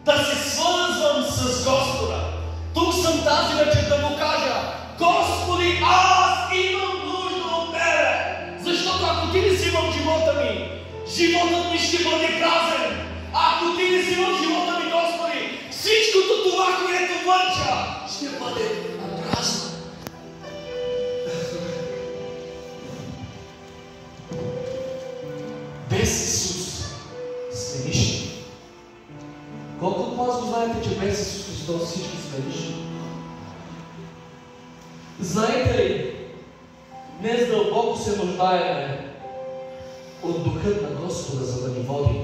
да се свързвам с Господа. Тук съм тази вечер да му кажа: Господи, аз имам нужда от Тебе. Защото ако Ти не си в живота ми, животът ми ще бъде празен. Ако Ти не си в живота ми, Господи, всичкото това, което върша, ще бъде напразно. Без Исус сме нищо. Колко от вас го знаете, че без Исус Христос всички сме нищо? Знаете ли, днес дълбоко се нуждаем от Духът на Господа, за да ни води.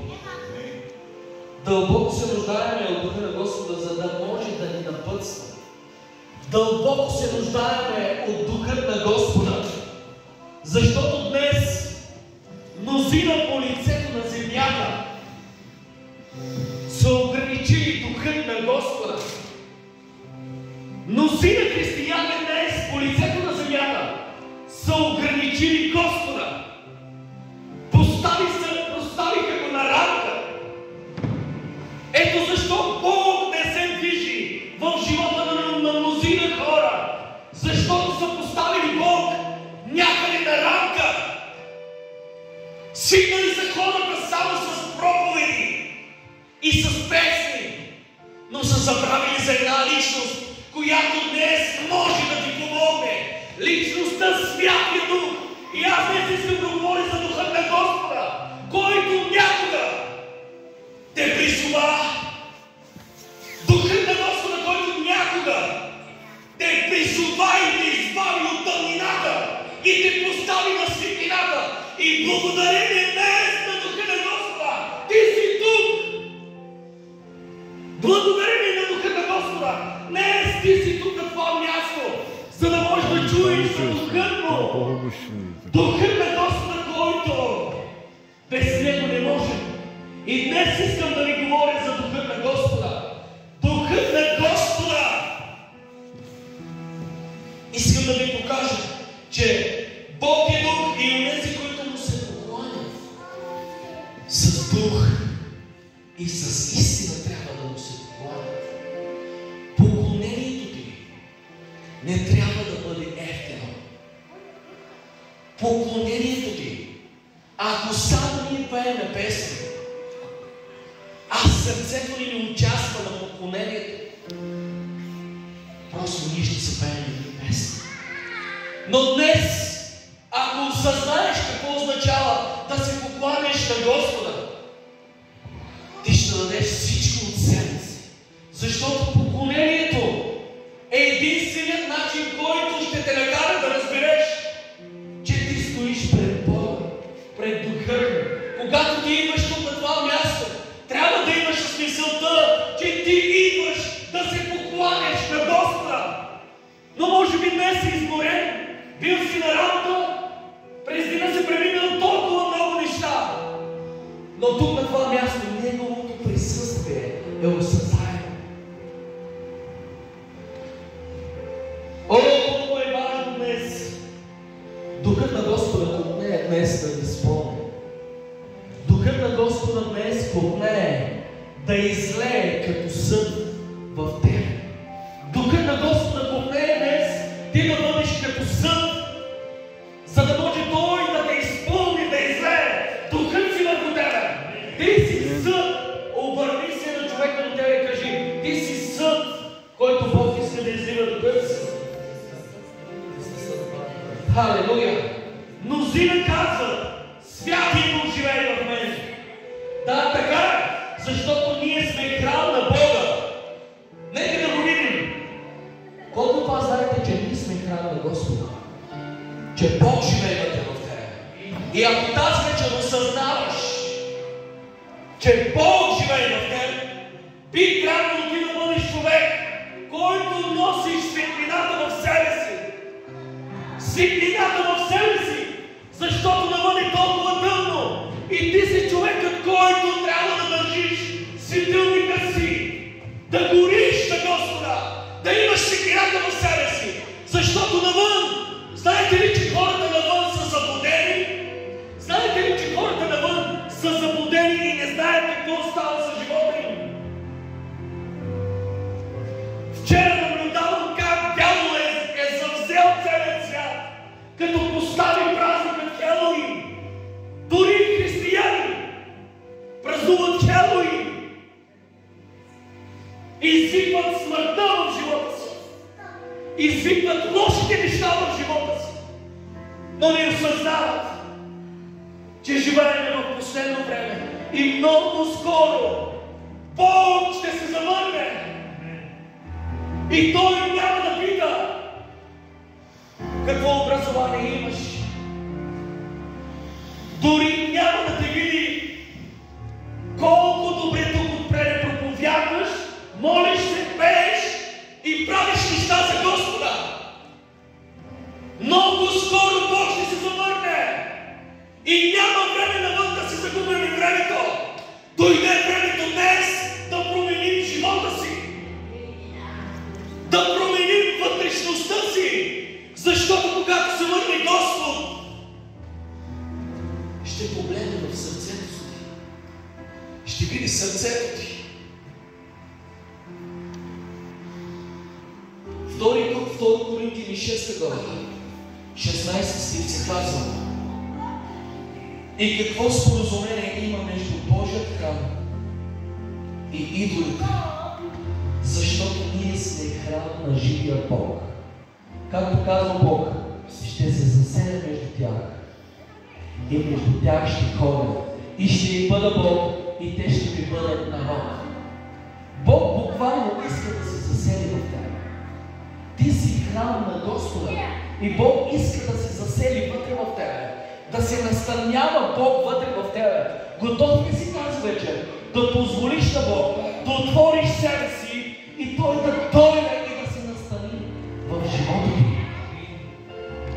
Дълбоко се нуждаем от Духа на Господа, за да може да ни напътства. Дълбоко се нуждаем от Духът на Господа, защото днес мнозина по лицето на земята са ограничили Духът на Господа. Мнозина християни днес по лицето на земята са ограничили Господа. Поставиха го на рамка. Ето защо Бог не се движи в живота на мнозина хора. Защото са поставили Бог някъде на рамка. Свикнали са хората само с проповеди и с песни, но са забравили за една личност, която днес може да ти помогне. Личността Святия Дух. И аз днес искам да говоря за Духа на Господа, който някога те призова. Духът на Господа, който някога те призова и те избави от тъмнината и те постави на светлината. И благодарение днес на Духа на Господа, ти си тук. Благодарение на Духа на Господа, днес ти си тук на това място, за да можеш да чуеш за Духът му. Духът на Господа, който без него не може. И днес искам да ви говоря за Духът на Господа. Духът на Господа! Искам да ви покажа, че Бог е Дух и онези, които му се поклонят с Дух и с истина трябва да му се поклонят. Поклонението ти не трябва да бъде ефтино. Поклонението ти, ако само ние пееме песни, а сърцето ни не участва на поклонението, просто ние ще се пеем и песни. Но днес, ако осъзнаеш какво означава да се покланяш на Господа, ти ще дадеш всичко от себе си. Защото поклонението е единственият начин, който ще те накара да разбереш, че ти стоиш пред Бога, пред Духа. Когато ти идваш тук на това място, трябва да имаш смисълта, че ти идваш да се покланяш на Господа. Но може би днес си изморен, бил си на работа, през деня си преминал толкова много неща. Но тук на това място Неговото присъствие е осъзнаемо. Колко е важно днес Духът на Господа купнее днес да ни изпълни. Духът на Господа днес купнее да излее като съд в тебе. Духът на Господа купнее днес ти да бъдеш като съд, за да може Той да те изпълни, да излее Духът си върху тебе. Ти си съд. Обърни се на човека до тебе и кажи: ти си съд, който Бог иска да излива Духът си. Халелуя! Мнозина казват: Святия Дух живее в мен. Да, така е, защото ние сме храм на Бога. Нека да го видим. Колко това знаете, че ние сме храм на Господа? Че Бог живее вътре в тебе. И ако тази вечер осъзнаваш, че Бог живее в тебе, би трябвало ти да бъдеш човек, който носи светлината в себе си. Светлината в себе си, защото навън е толкова тъмно. И ти си човекът, който трябва да държиш светилника си, да гориш на Господа, да имаш светлината в себе си. Защото навън, знаете ли, че хората навън са заблудени? Знаете ли, че хората навън са заблудени и не знаят какво става с живота им? извикват смъртта в живота си, извикват лошите неща в живота си, но не осъзнават, че живеем в последно време и много скоро Бог ще се завърне и Той няма да пита какво образование имаш. Дори няма да те види колко добре тук отпред проповядваш, молиш се, пееш и правиш неща за Господа. Много скоро Бог ще се завърне и няма време навън да се загубим времето. Дойде времето днес да променим живота си, да променим вътрешността си, защото когато се върне Господ, ще погледне в сърцето си, ще види сърцето ти. Втори Коринтияни 6 глава, 16 стих се казва: и какво споразумение има между Божият храм и идолите, защото ние сме храм на живия Бог. Както казва Бог, ще се заселя между тях и между тях ще ходя и ще им бъда Бог и те ще ми бъдат народ. Бог буквално иска да се засели в тях. Ти си храм на Господа и Бог иска да се засели вътре в тебе, да се настанява Бог вътре в тебе. Готов ли си тази вечер да позволиш на Бог да отвориш себе си и Той да дойде и да се настани в живота ти?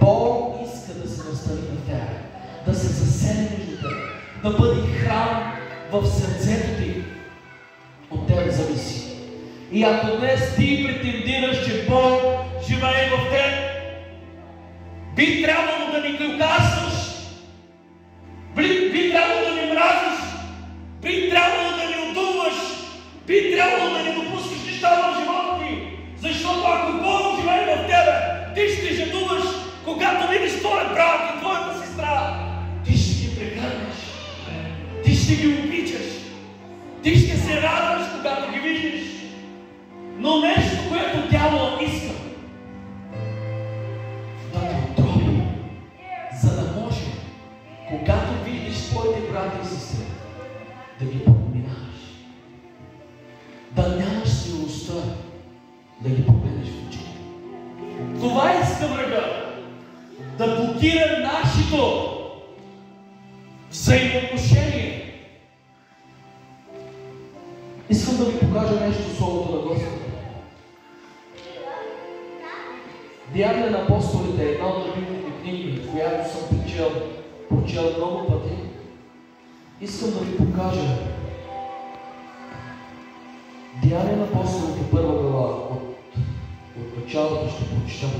Бог иска да се настани в тебе, да се засели между тебе, да бъде храм в сърцето ти. От тебе зависи. И ако днес ти претендираш, че Бог живее в теб, би трябвало да ни клюкастваш, би трябвало да ни мразиш, би трябвало да ни отдуваш, би трябвало да ни допускаш неща в живота ти. Защото ако Бог живее в тебе, ти ще жадуваш, когато видиш твоя брат и твоята сестра. Ти ще ги прегърнеш, ти ще ги обичаш, ти ще се радваш, когато ги видиш. Но нещо, което дявола иска, да те отроби, за да може, когато видиш твоите брати и сестри, да ги поминаваш, да нямаш смелостта да ги погледнеш в очите. Това иска врага, да блокира нашето взаимоотношение. Искам да ви покажа нещо в Словото на Господа. Деяния на апостолите е една от любимите книги, която съм прочел много пъти. Искам да ви покажа Деяния на апостолите, 1 глава, от началото ще прочитам.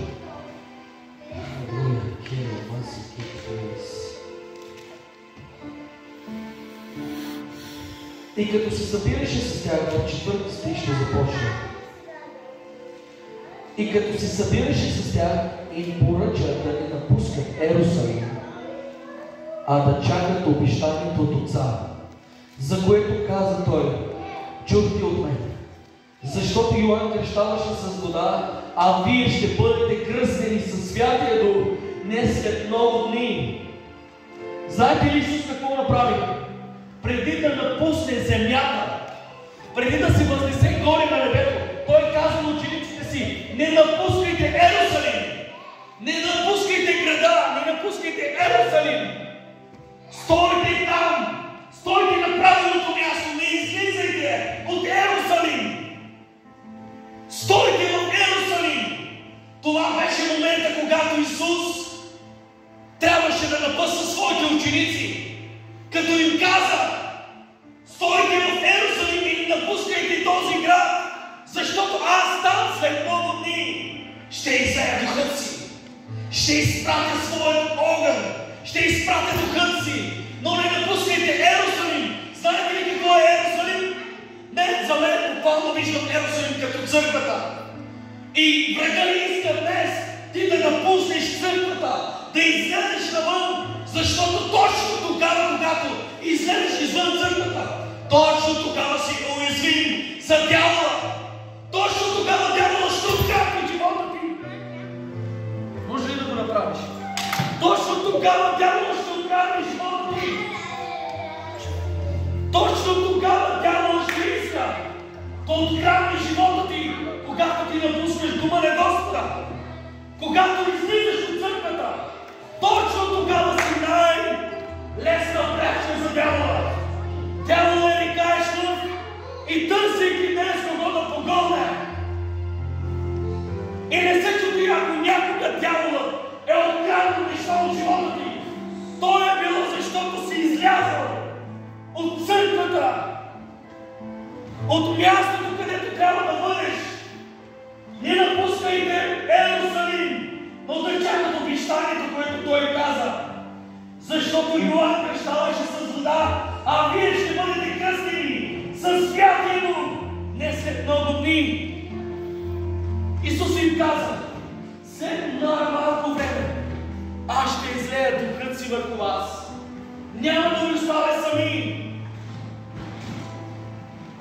И като се събираше с тях, в 4 стих ще започна. И като се събираше с тях, им поръча да не напускат Ерусалим, а да чакат обещанието от Отца, за което каза той: чухте от мен, защото Йоан кръщаваше с вода, а вие ще бъдете кръстени със Святия Дух не след много дни. Знаете ли Исус какво направи? Преди да напусне земята, преди да се възнесе горе на небето, Той каза на учениците си: не напускайте Ерусалим, не напускайте града, не напускайте Ерусалим. Стойте там, стойте на правилното място, не излизайте от Ерусалим. Стойте в Ерусалим. Това беше момента, когато Исус трябваше да напъсва своите ученици, като им каза: стойте в Ерусалим и не напускайте този град, защото аз там след много дни ще излея духът си, ще изпратя своят огън, ще изпратя духът си, но не напускайте Ерусалим. Знаете ли какво е Ерусалим? Не, за мен буквално виждам Ерусалим като църквата. И врага ли иска днес ти да напуснеш църквата, да излезеш навън, защото точно тогава, когато излезеш извън църквата, точно тогава си уязвим за дявола. Когато излизаш от църквата, точно тогава си най-лесна пречка за дявола. Дявола е рекаешлив и търсейки днес кого да погълне. И не се чуди, ако някога дяволът е откраднал неща от живота ти. То е било, защото си излязъл от църквата, от мястото, където трябва да бъдеш. Не напускайте Иерусалим, но да чакат обещанието, което той каза. Защото Йоан кръщаваше с вода, а вие ще бъдете кръстени със Святия Дух не след много дни. Исус им каза: след малко време аз ще излея Духът си върху вас. Няма да ви оставя сами.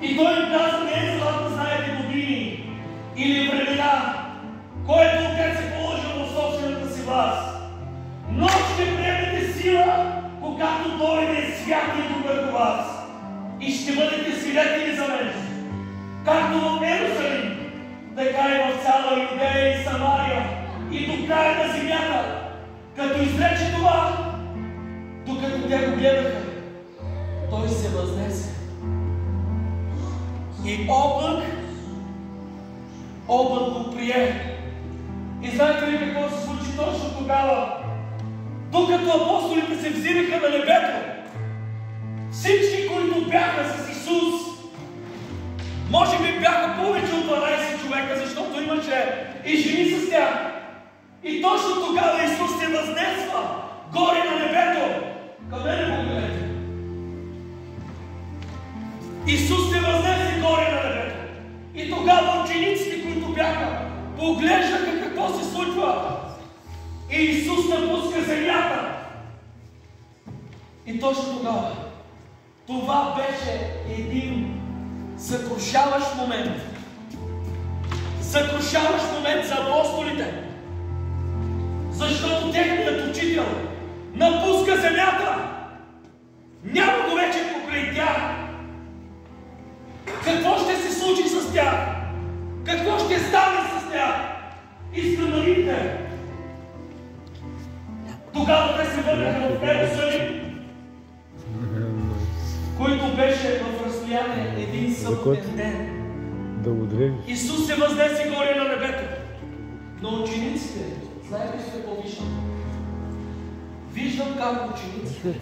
И той им каза: не е за да знаете години или времена, което Отец е положил в собствената си власт. Но ще приемете сила, когато дойде Святия Дух върху вас. И ще бъдете свидетели за мен. Както в Иерусалим, така и в цяла Юдея и Самария и до края на земята. Като изрече това, докато те го гледаха, той се възнесе. И облак го прие. И знаете ли какво се случи точно тогава? Докато апостолите се взираха на небето, всички, които бяха с Исус, може би бяха повече от 12 човека, защото имаше и жени с тях. И точно тогава Исус се възнесва горе на небето. Към мене погледнете. Исус се възнесе горе на небето. И тогава учениците, които бяха, поглеждаха какво се случва. И Исус напуска земята. И точно тогава това беше един съкрушаващ момент. Съкрушаващ момент за апостолите. Защото техният учител напуска земята. Няма го вече покрай тях. Какво ще се случи с тях? Какво ще стане с тях? Искам да видите. Тогава те се върнаха в Иерусалим, който беше в разстояние един съботен ден. Исус се възнесе горе на небето. Но учениците, знаете ли какво виждам? Виждам как учениците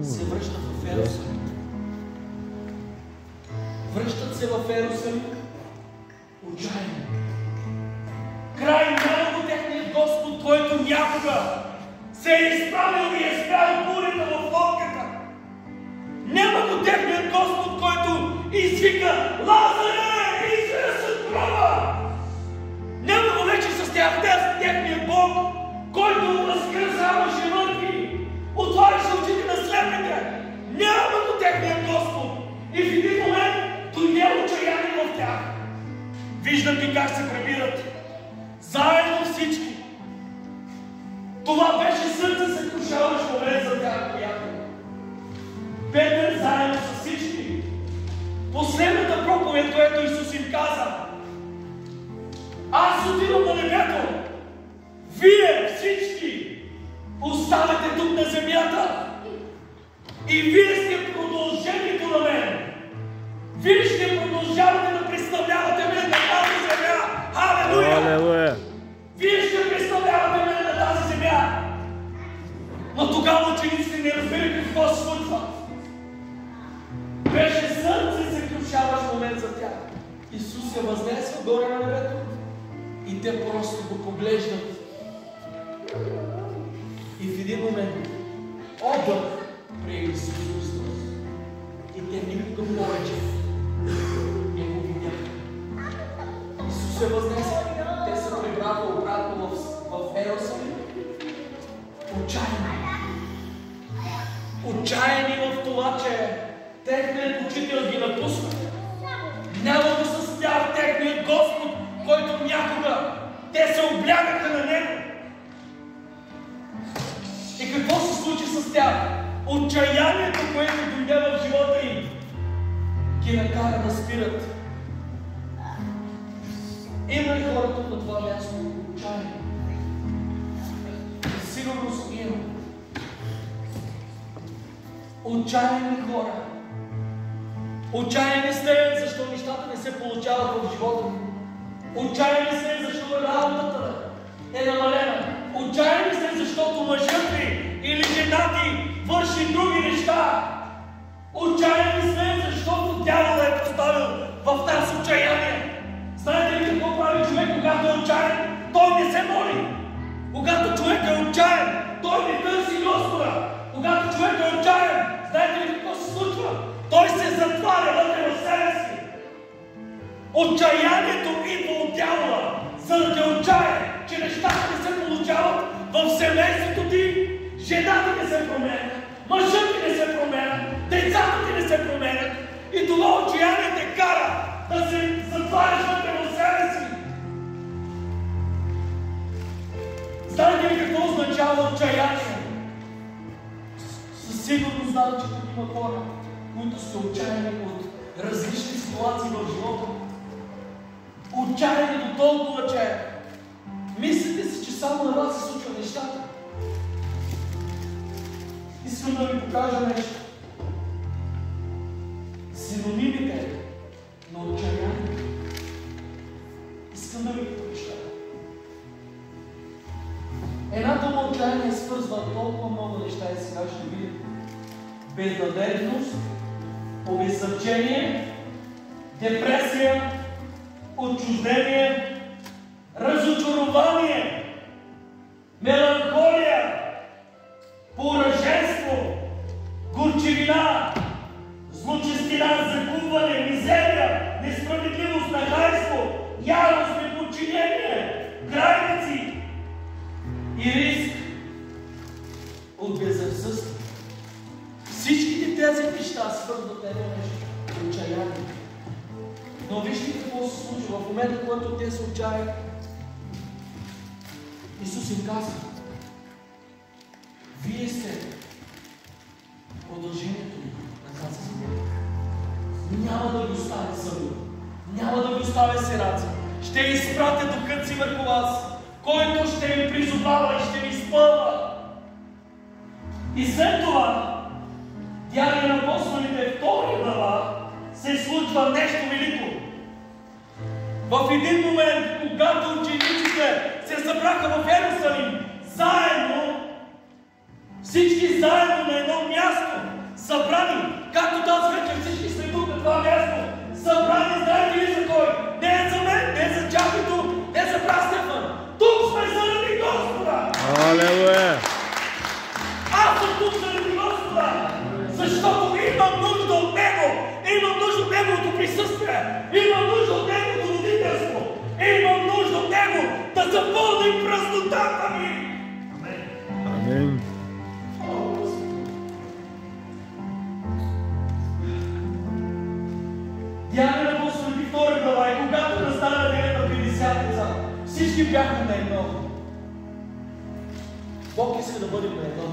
се връщат в Иерусалим. Връщат се в Иерусалим отчаяни. Край няма го техният Господ, който някога се е изправил и е спрял бурята в лодката. Няма го техният Господ, който извика: Лазаре, излез от гроба! Няма го вече с тях техният Бог, който възкръсяваше мъртви, отваряше очите на слепите. Няма го техният Господ. И в един момент дойде отчаяние в тях. Виждам ги как се прибират. Заедно всички. Това беше сърце съкрушаващ момент за тях, приятели. Петър заедно с всички. Последната проповед, която Исус им каза: аз отивам на небето. Вие всички оставате тук на земята. И вие сте продължението на мен. Вие ще продължавате да представлявате мен на тази земя. Халелуя! Вие ще представлявате мен на тази земя. Но тогава учениците не разбираха какво се случва. Беше сърце съкрушаващ момент за тях. Исус се възнесва горе на небето и те просто го поглеждат. И в един момент облак прие Исус Христос. И те никога повече не го видяха. Исус се възнесе. Те се прибраха обратно в Иерусалим. Отчаяни. Отчаяни в това, че техният учител ги напусна. Няма го с тях техният Господ, който някога те се облягаха на Него. И какво се случи с тях? Отчаянието, което дойде в живота им, ги накара да спират. Има ли хората на това място отчаяни? сигурност има. Отчаяни хора. Отчаяни сте, защо нещата не се получават в живота ви. Отчаяни сте, защото работата е намалена. Отчаяни сте, защото мъжът ви или жена ти върши други неща. Отчаяни сте, защото дявол е поставил в нас отчаяние. Знаете ли какво прави човек, когато е отчаян? Той не се моли. Когато човек е отчаян, той не търси Господа. Когато човек е отчаян, знаете ли какво се случва? Той се затваря вътре в себе си. Отчаянието идва от дявола, за да те отчая, че нещата не се получават в семейството ти, жената не се променя, мъжът ти не се променя, децата ти не се променят и това отчаяние те кара да се затваряш вътре в себе си. Знаете ли какво означава отчаяние? Със сигурност знаете, че тук има хора, които сте отчаяни от различни ситуации в живота. Отчаяни до толкова, че мислите си, че само на вас се случват нещата. Искам да ви покажа нещо. Синонимите на отчаяние. Искам да ви ги прочета. Една дума отчаяние свързва толкова много неща и сега ще видим. Безнадеждност, обезсърчение, депресия, отчуждение, разочарование, меланхолия, пораженство, горчевина, злочестина, загубване, мизерия, несправедливост, нахайство, ярост, неподчинение, граници и риск от безразсъдство. Всичките тези неща свързват едно нещо – отчаяние. Но вижте какво се случва в момента, когато те се отчаяят. Исус им казва: вие сте продължението ми на тази земя. Няма да ви оставя сами. Няма да ви оставя сираци. Ще изпратя духът си върху вас, който ще ви призовава и ще ви изпълва. И след това, Деяния на апостолите, 2 глава, се случва нещо велико. В един момент, когато учениците се събраха в Йерусалим, заедно, всички заедно на едно място, събрани, както тази вечер всички сме тук на това място, събрани, знаете ли за кой? Не е за мен, не е за Чапито, не е за брат Стефан. Тук сме заради Господа! Алелуя! Аз съм тук заради Господа! Защото имам нужда от Него! Имам нужда от Неговото присъствие! Имам нужда от Неговото родителство! Имам нужда от Него да запълни празнотата ми! Амин! Деяния на апостолите, 2 глава, и когато настана денят на Петдесятница, всички бяха на едно. Бог иска да бъдем на едно.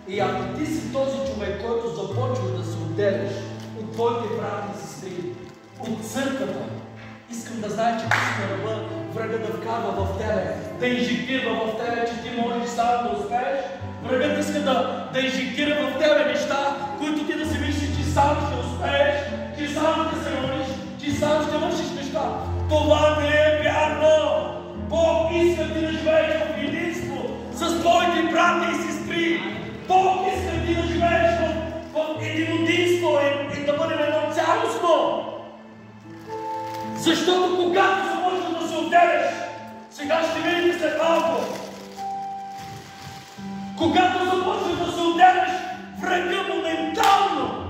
И ако ти си този човек, който започва да се отделяш от твоите брати и сестри, от църквата, искам да знаеш, че ти си на ръба, врага да вкарва в тебе, да инжектира в тебе, че ти можеш сам да успееш. Врагът иска да инжектира в тебе неща, които ти да си мислиш, че сам ще успееш, че сам ще се молиш, че сам ще вършиш неща. Това не е вярно! Бог иска ти да живееш в единство с твоите брати и сестри. Бог иска ти да живееш в единодинство и да бъдем едно цялостно. Защото когато започнеш да се отделяш, сега ще видите след малко, когато започнеш да се отделяш, врага моментално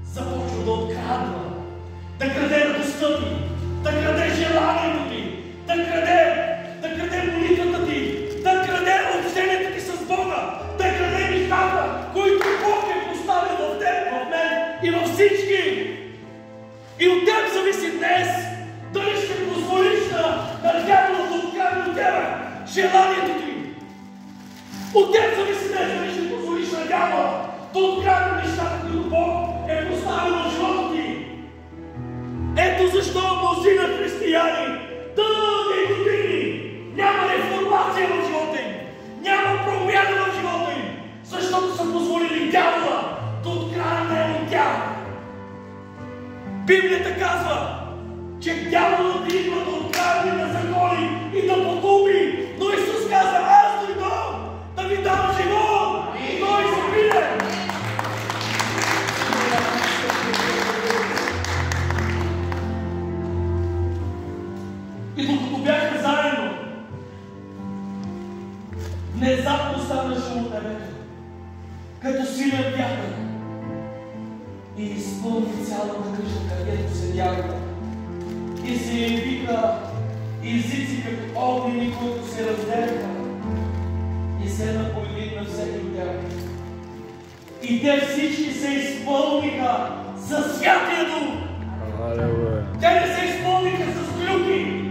започва да открадва, да краде радостта ти, да краде желанието ти, да краде молитвата ти, да краде общението ти с Бога, да краде нещата, които Бог е поставил в теб, в мен и във всички. И от теб зависи днес дали ще позволиш на дявола да открадне от тебе желанието ти. От теб зависи днес дали ще позволиш на дявола да открадне нещата, които Бог е поставил в живота ти. Ето защо мнозина християни дълги години няма реформация в живота им, няма дявола да открадне от тях. Библията казва, че дяволът идва да открадне, да загони и да погуби. Но Исус каза, аз дойдох да ви дам живот. И той се биде. И докато бяха заедно, внезапно станаше от небето, като силен вятър, и изпълни цялата къща, където седяха. И се явиха езици като огнени, които се разделяха, и седна по един на всеки от тях. И те всички се изпълниха със Святия Дух. Те не се изпълниха с клюки.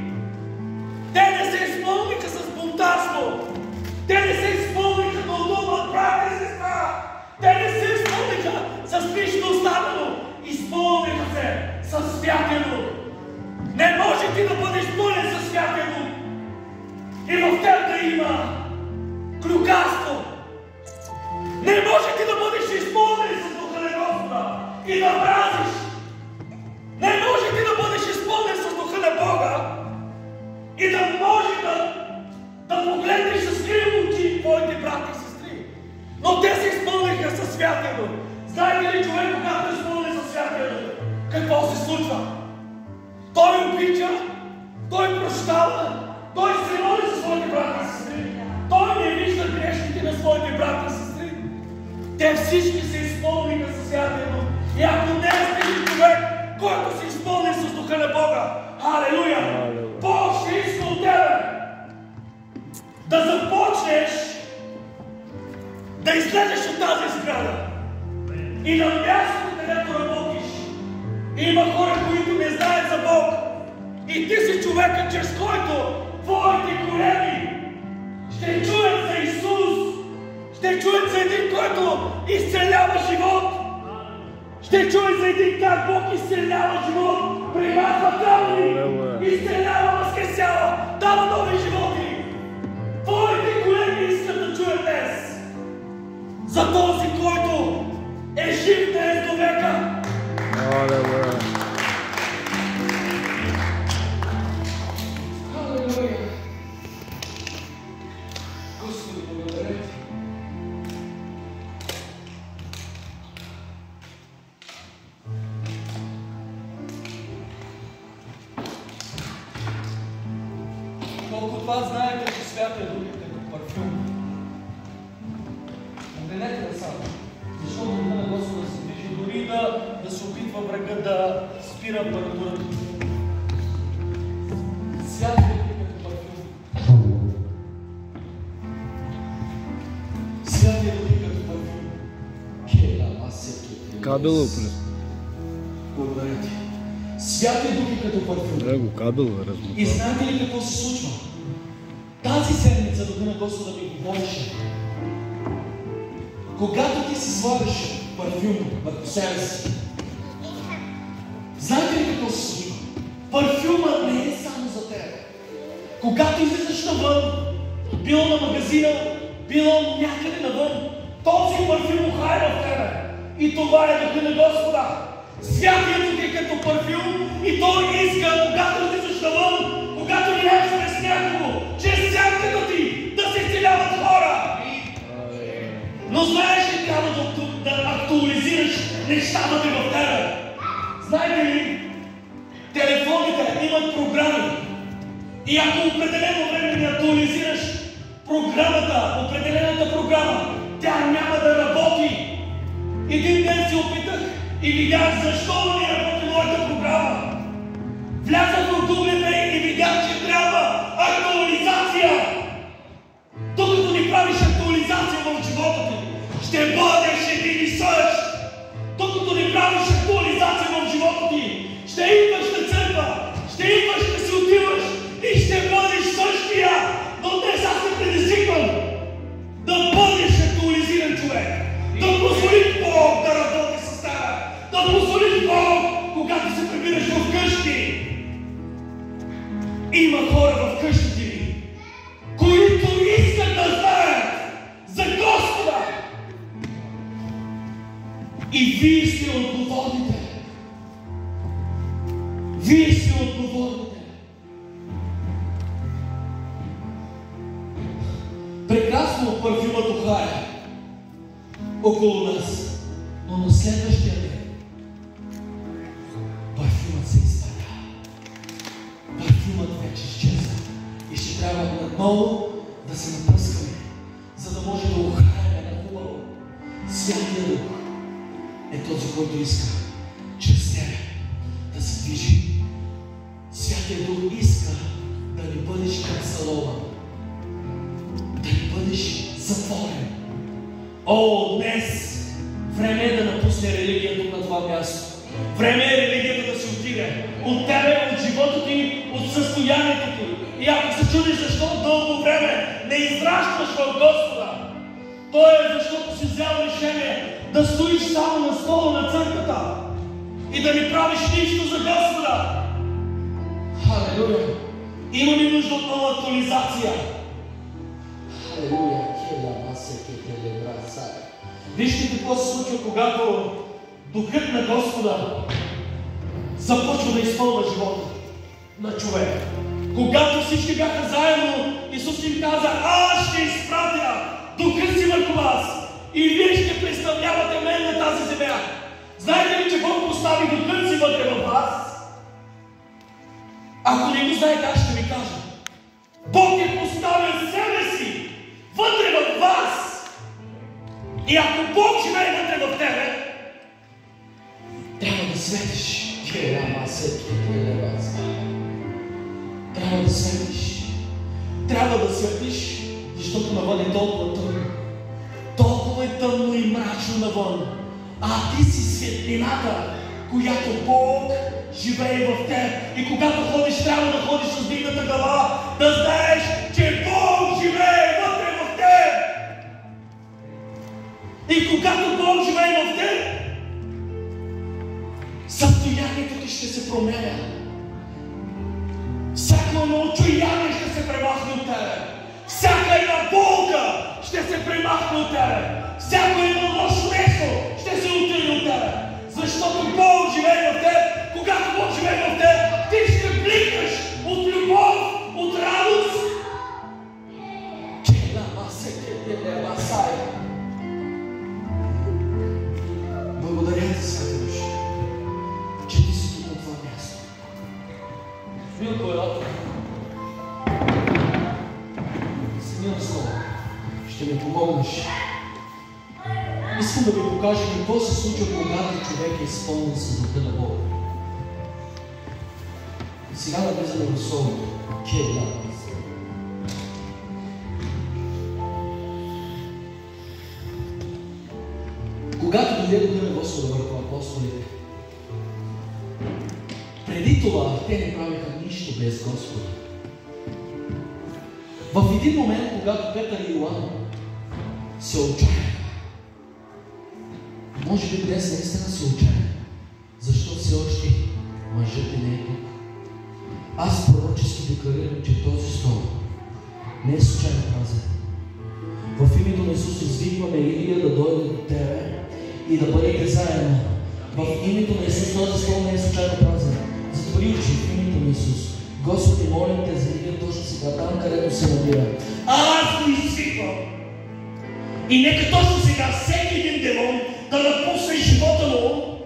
Те не се изпълниха с бунтарство. Те не се изпълниха да удобват брат и сестра. Те не се изпълниха с нищо останало. Изпълниха се със Святия Дух. Не може ти да бъдеш пълен със Святия Дух и в теб да има клюкарство. Не може ти да бъдеш изпълнен с Духа на Господа и да мразиш. Не може ти да бъдеш изпълнен с Духа на Бога и да може да погледнеш с криви очи твоите брати и сестри. Но те се изпълниха със Святия Дух. Знаете ли, човек, когато е изпълнен със Святия Дух, какво се случва? Той обича, той прощава, той се моли за своите брати и сестри. Той не вижда грешните на своите брати и сестри. Те всички се изпълниха със Святия Дух. И ако не сте човек, който се изпълни с Духа на Бога, халелуя, Бог ще иска от тебе да започнеш да излезеш от тази сграда и на мястото, където работиш. Има хора, които не знаят за Бог. И ти си човека, чрез който твоите колеги ще чуят за Исус. Ще чуят за един, който изцелява живот. Ще чуят за един как Бог изцелява живот. Примахва травми, изцелява, възкресява, дава нови животи. Твоите колеги искат да чуят днес за този, който е жив днес до века. Халелуя. Халелуя. Господи, благодаря ти. Колко от вас знаете, че Святия Дух е като парфюм? Погледнете да само. Защото Духа на Господа се движи, дори да се опитва врага да спира апаратурата. Святия Дух е като парфюм. Святия Дух е като парфюм. Кабела плюс. Благодаря ти. Святия Дух е като парфюм. Его кабела размота. И знаете ли какво се случва? Тази седмица Духа на Господа ми говореше. Когато ти си слагаш парфюм върху себе си, знаете ли какво се случва? Парфюмът не е само за теб. Когато излизаш навън, било на магазина, било някъде навън, този парфюм ухайва в тебе. И това е Духа на Господа. Святия Дух е като парфюм и той иска, когато излизаш навън, когато минаваш през някого, чрез сянката ти да се изцеляват хора. Но знаеш ли, трябва да актуализираш нещата ти в тебе? Знаете ли, телефоните имат програми. И ако определено време не актуализираш програмата, определената програма, тя няма да работи. Един ден се опитах и видях защо не работи моята програма. Влязах в Google и видях, че трябва актуализация. Докато ни правиш актуализация в живота ти, ще бъдеш един и същ. Докато ни правиш актуализация в живота ти, ще идваш на църква, ще идваш да си отиваш и ще бъдеш същия. Но днес аз те предизвиквам да бъдеш актуализиран човек. Да позволиш Бог да работи с теб. Да позволиш Бог, когато се прибираш в къщи. Има хора в къщите ви, които искат да знаят за Господа. Вие си отговорните. Прекрасно парфюмът ухае около нас, но на следващия ден парфюмът се изпарява. Парфюмът вече изчезва и ще трябва отново да се напръскаме, за да може да ухаем на хубаво. Святия Дух е този, който иска чрез тебе да се движи. Святия Дух иска да не бъдеш капсалован, да не бъдеш затворен. О, днес време е да напусне религията на това място. Време е религията да се отиде от тебе, от живота ти, от състоянието ти. И ако се чудиш защо дълго време не израстваш в Господа, то е защото си взял решение да стоиш само на стола на църквата и да не правиш нищо за Господа. Халелуя! Имаме нужда от нова актуализация. Халелуя! Вижте какво се случва, когато Духът на Господа започва да изпълва живота на човека. Когато всички бяха заедно, Исус им каза: аз ще изпратя Духът си върху вас и вие ще представлявате мен на тази земя. Знаете ли, че Бог постави Духът си вътре във вас? Ако не го знаете, аз ще ви кажа. Бог е поставил себе си вътре във вас. И ако Бог живее вътре в тебе, трябва да светиш. Трябва да светиш. Трябва да светиш, защото навън е толкова тъмно. Толкова е тъмно и мрачно навън. А ти си светлината, която Бог живее в теб. И когато ходиш, трябва да ходиш с вдигната глава, да знаеш, че Бог живее вътре в теб. И когато Бог живее в теб, състоянието ти ще се променя. Всяко едно отчаяние ще се премахне от тебе. Всяка една болка ще се премахне от тебе. Всяко едно лошо нещо ще се отиде от тебе. Защото Бог живее в теб. Когато Бог живее в теб, ти ще бликнеш от любов, от радост. Благодаря ти, Святи Душа, че ти си тук на това място. Милко е отър. Седни на стола. Ще ми помогнеш. Искам да ви покажа какво се случва, когато човек е изпълнен с Духа на Бога. Сега навлизаме в Словото. Когато дойде Духа на Господа върху апостолите, преди това те не правиха нищо без Господа. В един момент, когато Петър и Йоан се отчаяха, може би днес наистина се отчаяха, защото все още мъжът не е тук. Аз пророчески декларирам, че този стол не е случайно празен. В името на Исус извикваме Илия да дойде до тебе и да бъдете заедно. В името на Исус този стол не е случайно празен. Затвори очи в името на Исус. Господи, молим те за Илия точно сега, там където се намира. Аз го извиквам. И нека точно сега всеки един демон да напусне живота му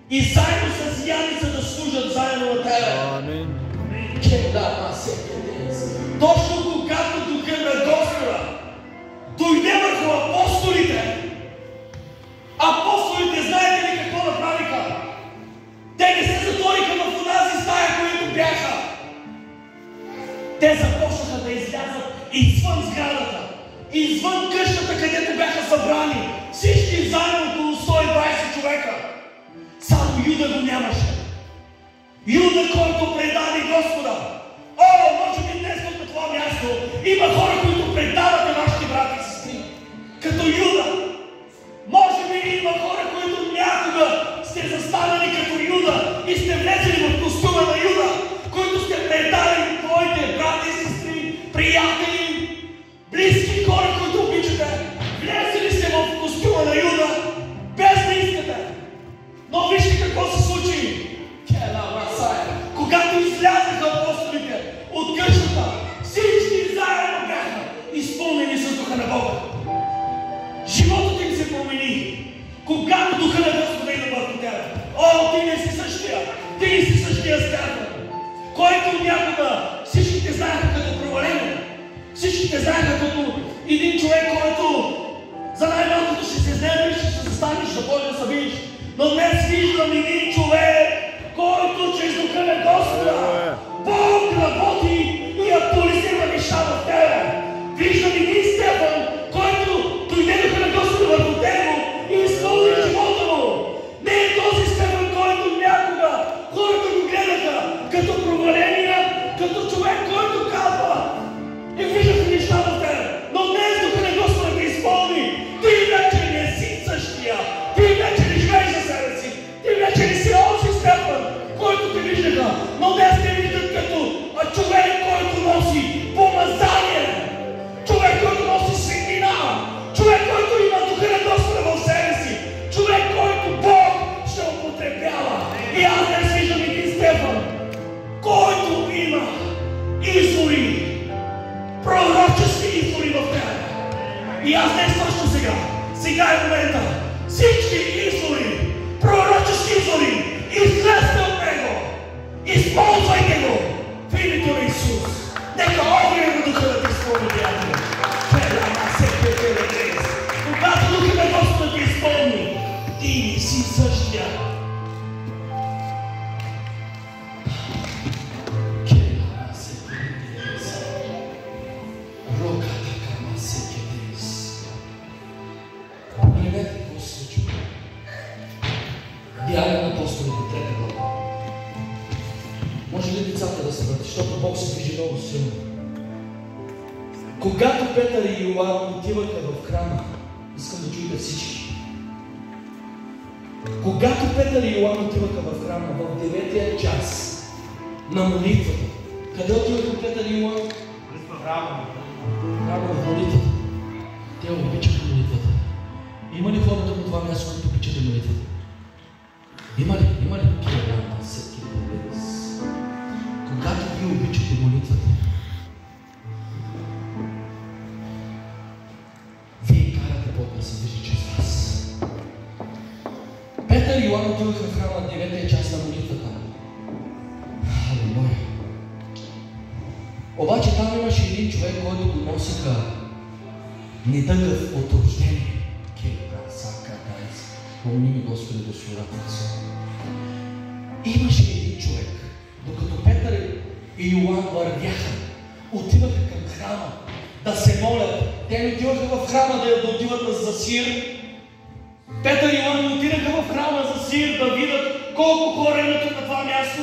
и заедно с Яница да служат заедно на тебе. Амин. Точно когато Духа на Господа дойде върху апостолите, апостолите знаете ли какво направиха? Те не се затвориха в онази стая, която бяха. Те започнаха да излязат извън сградата, извън къщата, където бяха събрани. Всички заедно около 120 човека. Само Юда го нямаше. Юда, който предаде Господа. О, може би днес на това място има хора, които предават нашите брати и сестри. Като Юда. Може би има хора, които някога сте застанали като Юда и сте влезли в костюма на Юда, които сте предали твоите брати и сестри, приятели, близки хора, които обичате. Влезли сте в костюма на Юда, без да искате. Но вижте какво се случи. Когато някога всичките знаеха като проваление. Всичките знаеха като един човек, който за най-малкото ще се изнемриш, ще се застанеш, да бъде да се видиш. Но днес виждам един човек, който чрез духа на Господа Бог работи и актуализира неща в тебе. Виждам един Стефан, който дойде духа на Господа върху него и изпълни живота му. Не е този Стефан, който някога хората го гледаха като проваления, като човек, който казва и виждате неща в тебе. Но днес духа на Господа те изпълни. Ти вече не си същия. Ти вече не живееш за себе си. Ти вече не си онзи Стефан, който те виждаха. Но днес те виждат като човек, който носи помазание. Човек, който носи светлина. Човек, който има духа на Господа в себе си. Човек, който Бог ще употребява. И аз днес виждам един Стефан, който има извори. Пророчески извори в тебе. И аз днес точно сега. Сега е момента. Всички извори, пророчески извори, излезте от него. Използвайте го в името на Исус. Нека огънят на духа да те изпълни, приятели. Когато духа на Господа те изпълни, ти не си същия. Деяния на апостолите, 3 глава. Може ли децата да се върти, защото Бог се движи много силно. Когато Петър и Йоан отиваха в храма, искам да чуете всички. Когато Петър и Йоан отиваха в храма в 9-тия час на молитвата, къде отиваха Петър и Йоан? Храма в молитвата. Те обичаха молитвата. Има ли хората по това място, които обичат молитвата? Има ли? Когато ви обичате молитвата, вие карате Бог да се движи чрез вас. Петър и Йоан отиваха в храма 9-тия час на молитвата. Алелуя! Обаче там имаше един човек, който го носиха недъгъв от рождение. Помни ми, Господи, до свирата си. Имаше един човек, докато Петър и Йоан вървяха, отиваха към храма да се молят. Те не отиваха в храма да отиват за сир. Петър и Йоан не отидаха в храма за сир да видят колко хора има тук на това място.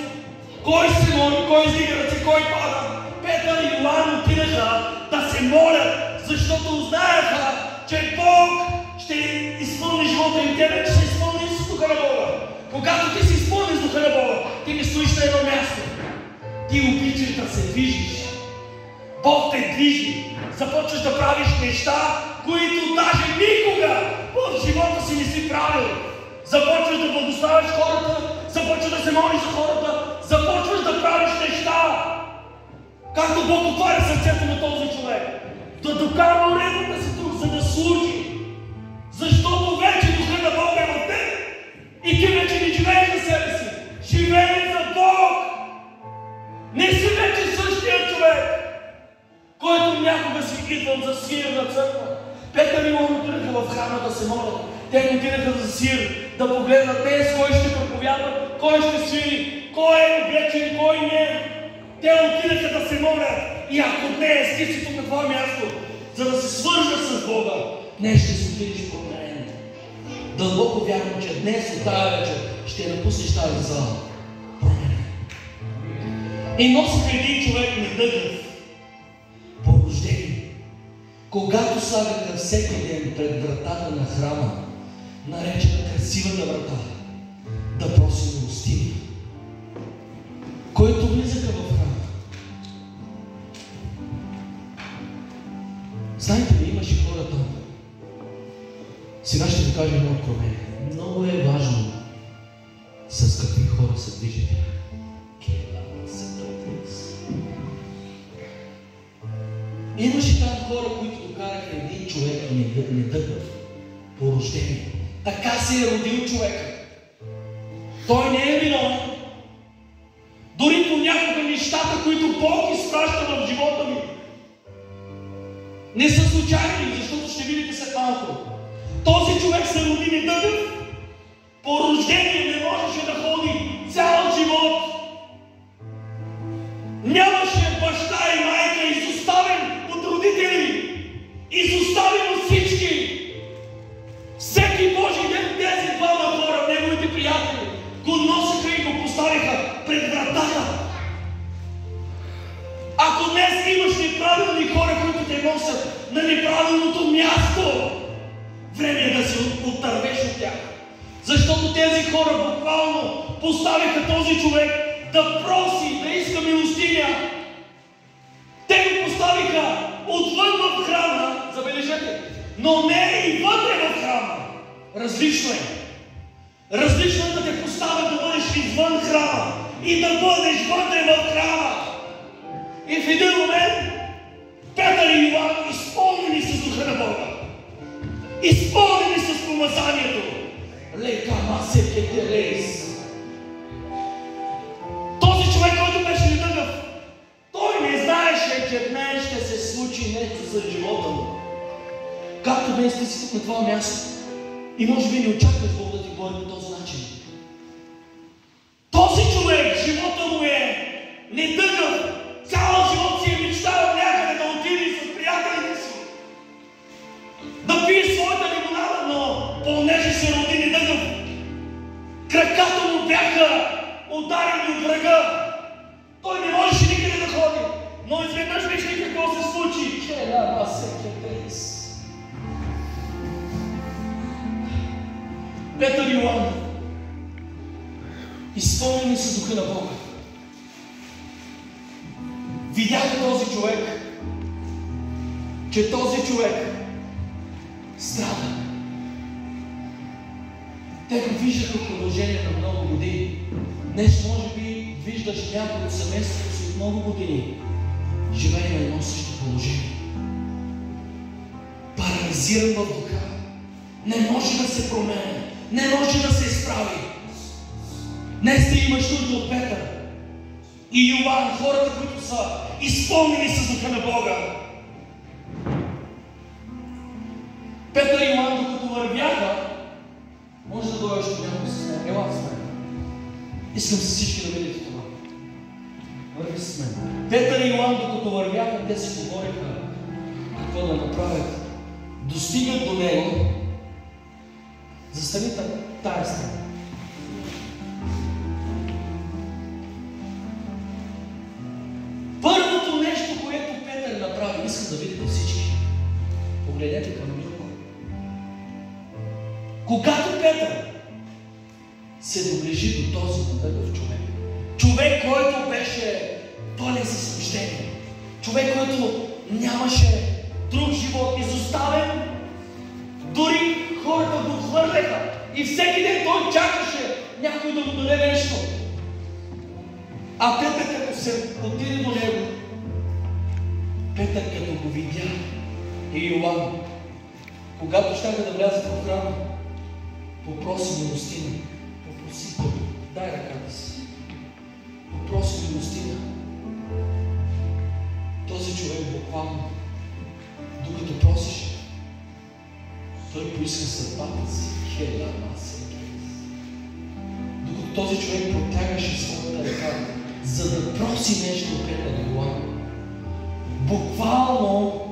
Кой се моли, кой издига ръце, кой пада. Петър и Йоан отидаха да се молят, защото знаеха, че Бог ще изпълни живота им, тебе ще изпълни с духа на Бога. Когато ти си изпълни с духа на Бога, ти не стоиш на едно място. Ти обичаш да се движиш. Бог те движи. Започваш да правиш неща, които даже никога в живота си не си правил. Започваш да благославяш хората, започваш да се молиш за хората, започваш да правиш неща. Както Бог отваря сърцето на този човек. Да докара уредата си тук, за да служи. Защото вече духа на Бога е в теб. И ти вече не живееш за себе си. Живееш за Бог. Не си вече същия човек, който някога си идвал за сир на църква. Петър и Йоан отидаха в храма да се молят. Те отидаха за сир, да погледнат днес кой ще проповядва, кой ще свири, кой е облечен, кой не. Те отидаха да се молят. И ако днес ти си тук на това място, за да се свържа с Бога, днес ще се отидеш променен. Дълбоко вярвам, че днес от тази вечер ще напуснеш тази зала. Променен. И носиха един човек недъгъв, по рождение. Когато слагаха всеки ден пред вратата на храма, наречена красивата врата, да проси милостиня. Който влизаха в храма. Знаете ли, имаше хора там. Сега ще ви кажа едно откровение. Много е важно с какви хора се движите. Имаше там хора, които докараха един човек недъгъв по рождение. Така се е родил човека. Той не е виновен. Дори понякога не нещата, които Бог изпраща в живота ми, не са случайни, защото ще видите след малко. Този човек се роди недъгъв, по рождение не можеше да ходи цял живот. Нямаше баща и майка, изоставен от родители, изоставен от всички. Всеки Божий ден тези двама хора, неговите приятели, го носеха и го поставиха пред вратата. Ако днес имаш неправилни хора, които те носят на неправилното място, време е да се отървеш от тях. Защото тези хора буквално поставиха този човек да проси, да иска милостиня. Те го поставиха отвън в храма, забележете, но не и вътре в храма. Различно е. Различно е да те поставят да бъдеш извън храма и да бъдеш вътре в храма. И в един момент Петър и Йоан изпълнени с духа на Бога. Изпълнени с помазанието. Лека масете телейс. Този човек, който беше недъгъв, той не знаеше, че днес ще се случи нещо за живота му. Както днес ти си тук на това място и може би не очакваш Бог да ти говори по този начин. Този човек, живота му е недъгъв. Цял живот си е мечтал някъде да отиде с приятелите си. Да пие своята лимонада, но понеже се роди недъгъв, краката му бяха ударени от врага. Той не можеше никъде да ходи. Но изведнъж вижте какво се случи. Петър и Йоан, изпълнени с духа на Бога, видяха този човек, че този човек страда. Те го виждаха в продължение на много години. Днес може би виждаш някой от семейството си от много години. Живее на едно също положение. Парализиран в духа. Не може да се променя. Не може да се изправи. Днес ти имаш нужда от Петър и Йоан, хората, които са изпълнени с духа на Бога. Петър и Йоан, докато вървяха, може да дойдеш до някой с мен. Ела с мен. Искам с всички да видите това. Върви с мен. Петър и Йоан, докато вървяха, те си говориха какво да направят. Достигат до него. Застаните тая страна. Първото нещо, което Петър направи, искам да видите всички. Погледнете към него. Когато Петър се доближи до този недъгъв човек, човек, който беше пълен със смущение, човек, който нямаше друг живот, изоставен, дори хората го хвърляха и всеки ден той чакаше някой да му даде нещо. А Петър, като се отиде до него, Петър, като го видя, и Йоан, когато щяха да влязат в храма, попроси милостина. Попроси, дай ръката си. Попроси милостина. Този човек буквално, докато просеше, той поиска съдбата си. Докато този човек протягаше своята ръка, за да проси нещо от Петър и Йоан, буквално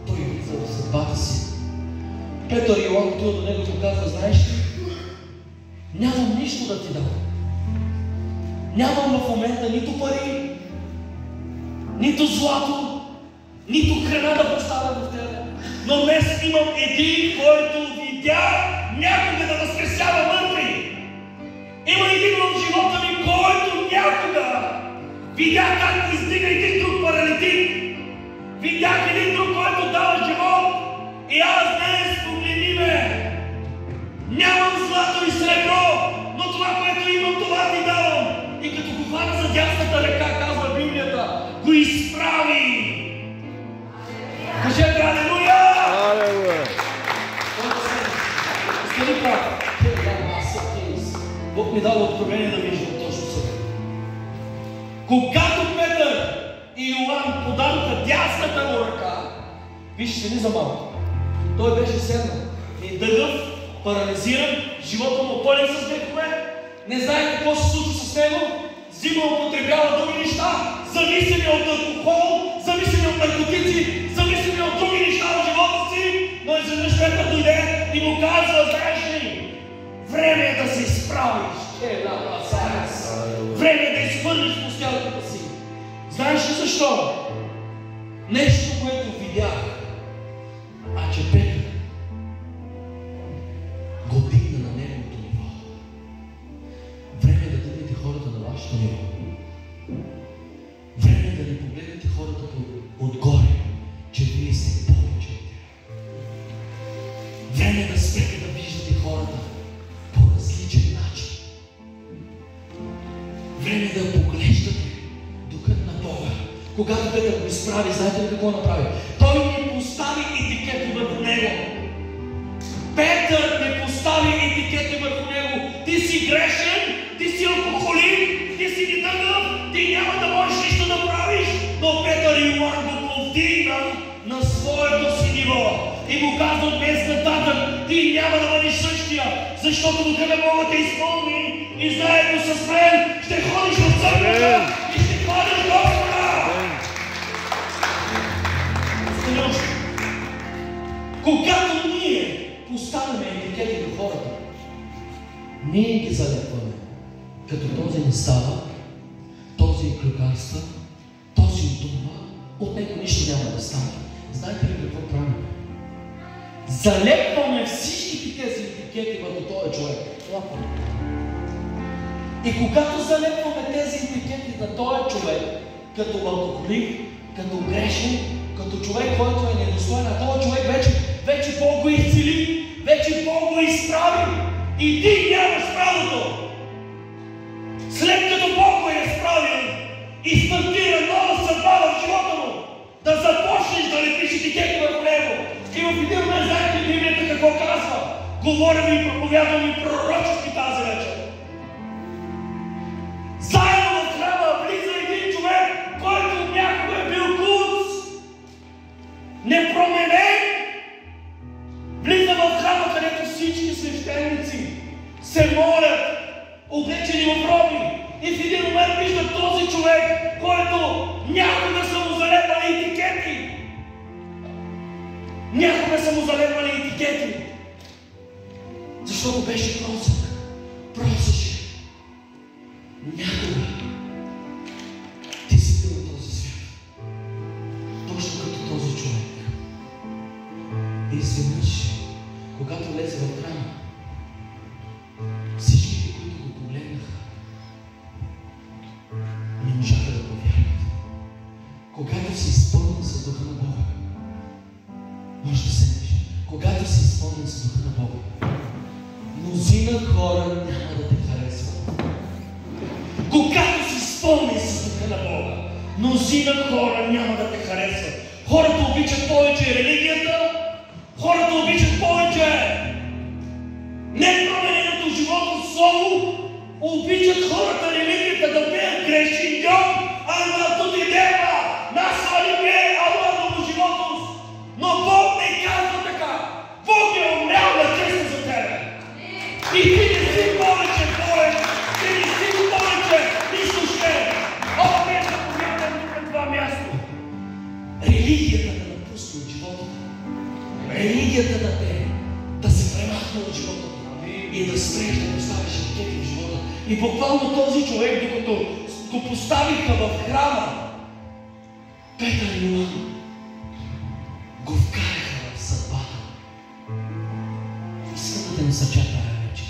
той влиза в съдбата си. Петър и Йоан отива до него и му казва: знаеш ли, нямам нищо да ти дам. Нямам в момента нито пари, нито злато, нито храна да поставя в тебе. Но днес имам един, който видя някога да възкресява мъртви. Има един в живота ми, който някога видя как издига един друг паралитик. Видях един друг, който дава живот. И аз днес, погледни ме, нямам злато и сребро, но това, което имам, това ти давам. И като го хвана за дясната ръка, казва Библията, го изправи. Кажете алелуя! Алелуя! Стани прав. Бог ми дава откровение да виждам точно сега. Когато и Йоан подадоха дясната му ръка, вижте ни за малко. Той беше седнал и дъгъв, парализиран, живота му пълен с грехове, не знае какво се случва с него, взима, употребява други неща, зависими от алкохол, зависими от наркотици, зависими от други неща в живота си, но изведнъж Петър дойде и му казва, знаеш ли, време е да се изправиш. Време е да изхвърлиш пустялката си. Знаеш ли защо? Нещо, което видях, че Петър го дигна на неговото ниво. Време е да дигнете хората на вашето ниво. Време е да ни погледнете хората отгоре, че вие сте повече от тях. Време е да спрете да виждате хората по различен начин. Време е да поглеждате духът на Бога. Когато Петър го изправи, знаете ли какво направи? Той не постави етикети върху него. Петър не постави етикети върху него. Ти си грешен, ти си алкохолик, ти си недъгъв, ти няма да можеш нищо да правиш. Но Петър и Йоан го повдигна на своето си ниво. И му казва от днес нататък, ти няма да бъдеш същия, защото Духът на Бога те изпълни и заедно с мен ще ходиш в църквата и ще хваляш Господа. Когато ние поставяме етикети на хората, ние ги залепваме. Като този не става, този е клюкарства, този отдува, от него нищо няма да стане. Знаете ли какво правим? Залепваме всички тези етикети върху този човек. И когато залепваме тези етикети на този човек, като алкохолик, като грешен, като човек, който е недостоен, а този човек вече Бог го изцели, вече Бог го изправи и ти нямаш правото. След като Бог го е изправил и стартира нова съдба в живота му, да започнеш да лепиш етикети върху него. И в един момент, знаете ли Библията какво казва? Говорим и проповядвам и пророчески тази вечер. Заедно в храма влиза един човек, който някога е бил куц, непроменен. Влиза в храма, където всички свещеници се молят, облечени в роби. И в един момент вижда този човек, който някога са му залепали етикети. Някога са му залепали етикети. Защото беше просък. Просеше. Някога ти си бил този свят. Точно като този човек. И изведнъж, когато влезе в храма, всичките, които го погледнаха, не можаха да повярват. Когато си изпълнен с Духа на Бога, може да седнеш. Когато си изпълнен с Духа на Бога, мнозина хора няма да те харесват. Когато си изпълнен с Духа на Бога, мнозина хора няма да те харесват. Хората обичат повече религията, хората обичат повече непромененото животно слово, обичат хората религията да пеят грешен дом, ама тут идея, нас валиме, ала ново животност. Но Бог не казва така. Бог е умрял на честа за тебе. И ти не си повече твоен, ти не си повече изтощен. О, не да повярвам тук на това място. Религията да напусне от живота. Религията да те, да се премахне от живота и да спреш да поставиш етикети в живота. И буквално този човек, докато го поставиха в храма, Петър и Йоан го вкараха в съдбата. Искам да те насърча тая вече.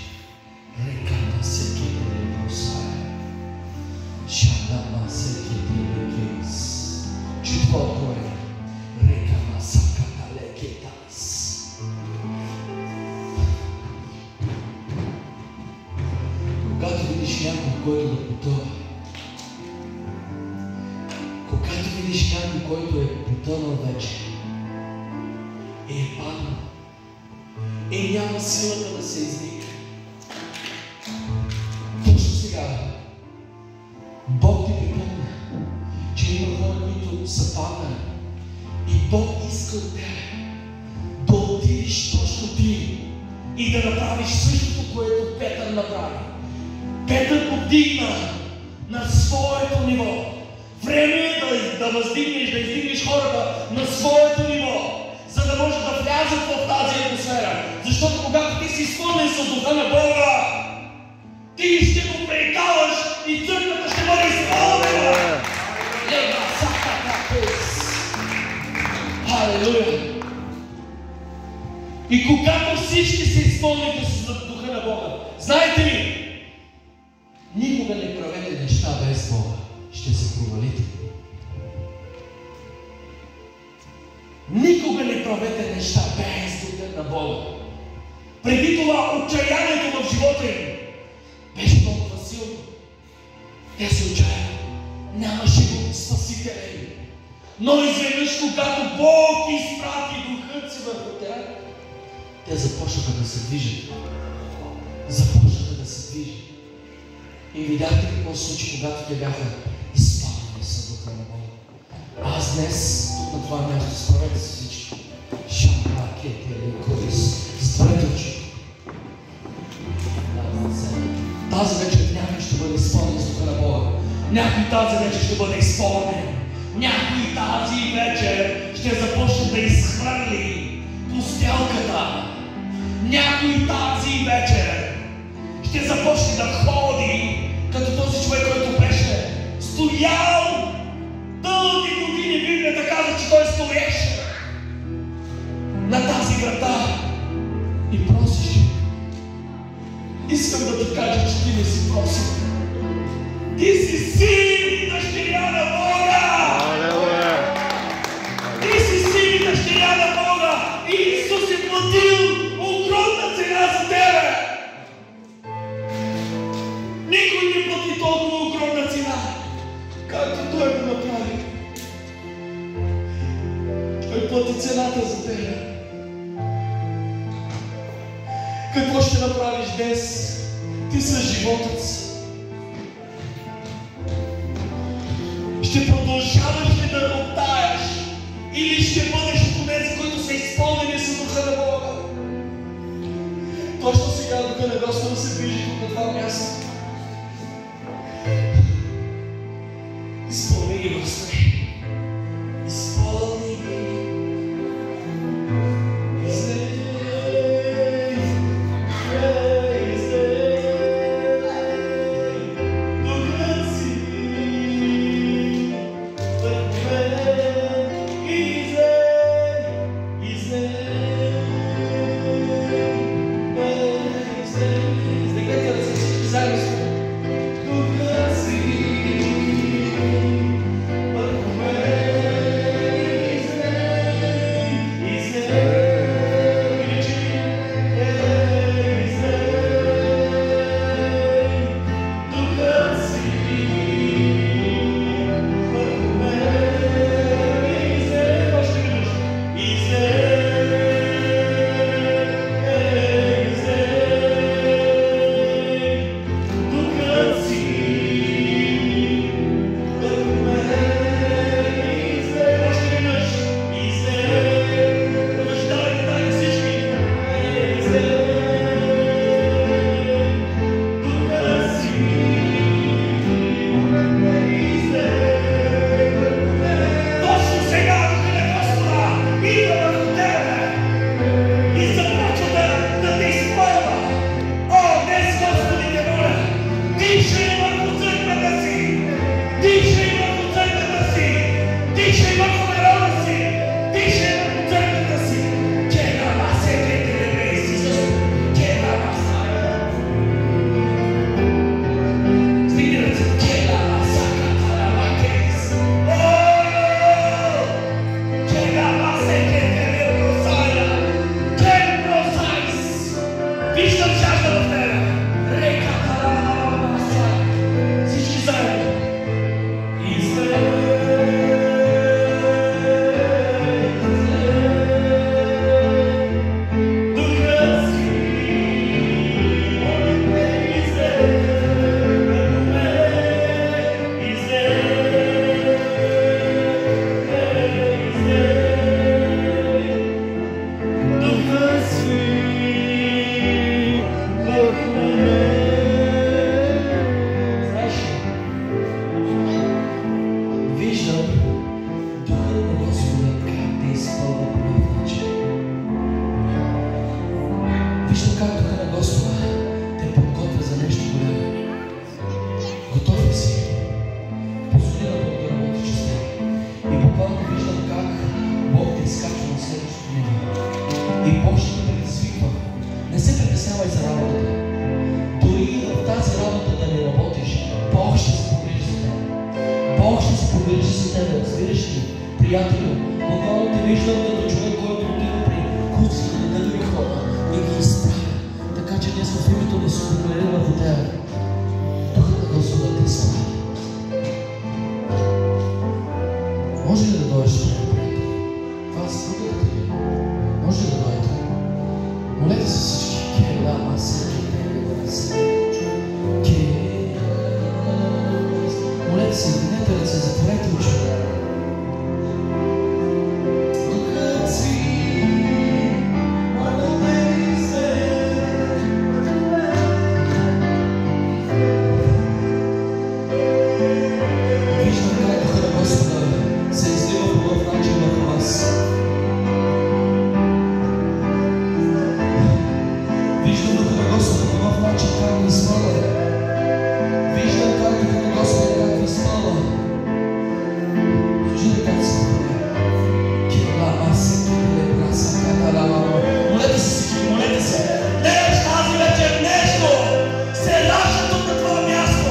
Реката се китере просая. Шадама се китере кейс. Четвърто е. Рекама саката лекетайс. Когато видиш някой, който да потъва, когато видиш някой, който е потънал вече и е паднал и няма силата да се издига, точно сега Бог ти припомня, че има хора, които които са паднали. И Бог иска от тебе да отидеш точно ти и да направиш същото, което Петър направи. Петър го вдигна на своето ниво. Време е да въздигнеш, да издигнеш хората на своето ниво, за да може да влязат в тази атмосфера. Защото когато ти си изпълнен с духа на Бога, ти ще го прекалаш и църквата ще бъде изпълнена. Халелуя! И когато всички се изпълните с духа на Бога, знаете ли, никога не правете неща без Бога. Ще се провалите. Никога не правете неща без духа на Бога. Преди това отчаянието в живота им беше толкова силно. Те се отчаяха. Нямаше го спасителя им. Но изведнъж, когато Бог изпрати духът си върху тях, те започнаха да се движат. Започнаха да се движат. И видяхте какво се случи, когато те бяха изпълнени с духа на Бога. Аз днес, тук на това място, справете се всички. Затворете очи. Тази вечер някой ще бъде изпълнен с духа на Бога. Някой тази вечер ще бъде изпълнен. Някой тази вечер ще започне да изхвърли пустелката. Някой тази вечер ще започне да ходи като този човек, който беше стоял дълги години. Библията казва, че той стоеше на тази врата и просеше. Искам да ти кажа, че ти не си просил. Ти си син и дъщеря на Бога! Ти си син и дъщеря на Бога! И Исус е платил огромна цена за тебе! Никой не плати толкова огромна цена, както Той го направи. Той плати цената за тебе. Какво ще направиш днес ти с живота си? Ще продължаваш ли да роптаеш или ще бъдеш от тези, които са изпълнени с духа на Бога? Точно сега духа на Господа се движи тук на това място. Изпълни ги, Господи. Изпълни ги. грижи за тебе, разбираш ли? Приятелю, буквално те виждам като човек, който отива при куците на други хора и ги изправя. Така че днес в името на Исус декларирам върху тебе. Духът на Господа те изправя. Може ли да дойдеш, приятел? Това се да ти е. Може ли да дойдете? Молете се всички. Келама се, молете се, вдигнете ръце, затворете очи. Духът си, молете се. Виждам как Духът на Господа се излива по нов начин върху вас. Виждам Духа на Господа по нов начин как ви смъла. Виждам как Духа на Господа как ви смъла. Виждате как се прави. Келама се, келебра са, каталама. Молете се всички, молете се. Днес тази вечер нещо се ражда тук на това място.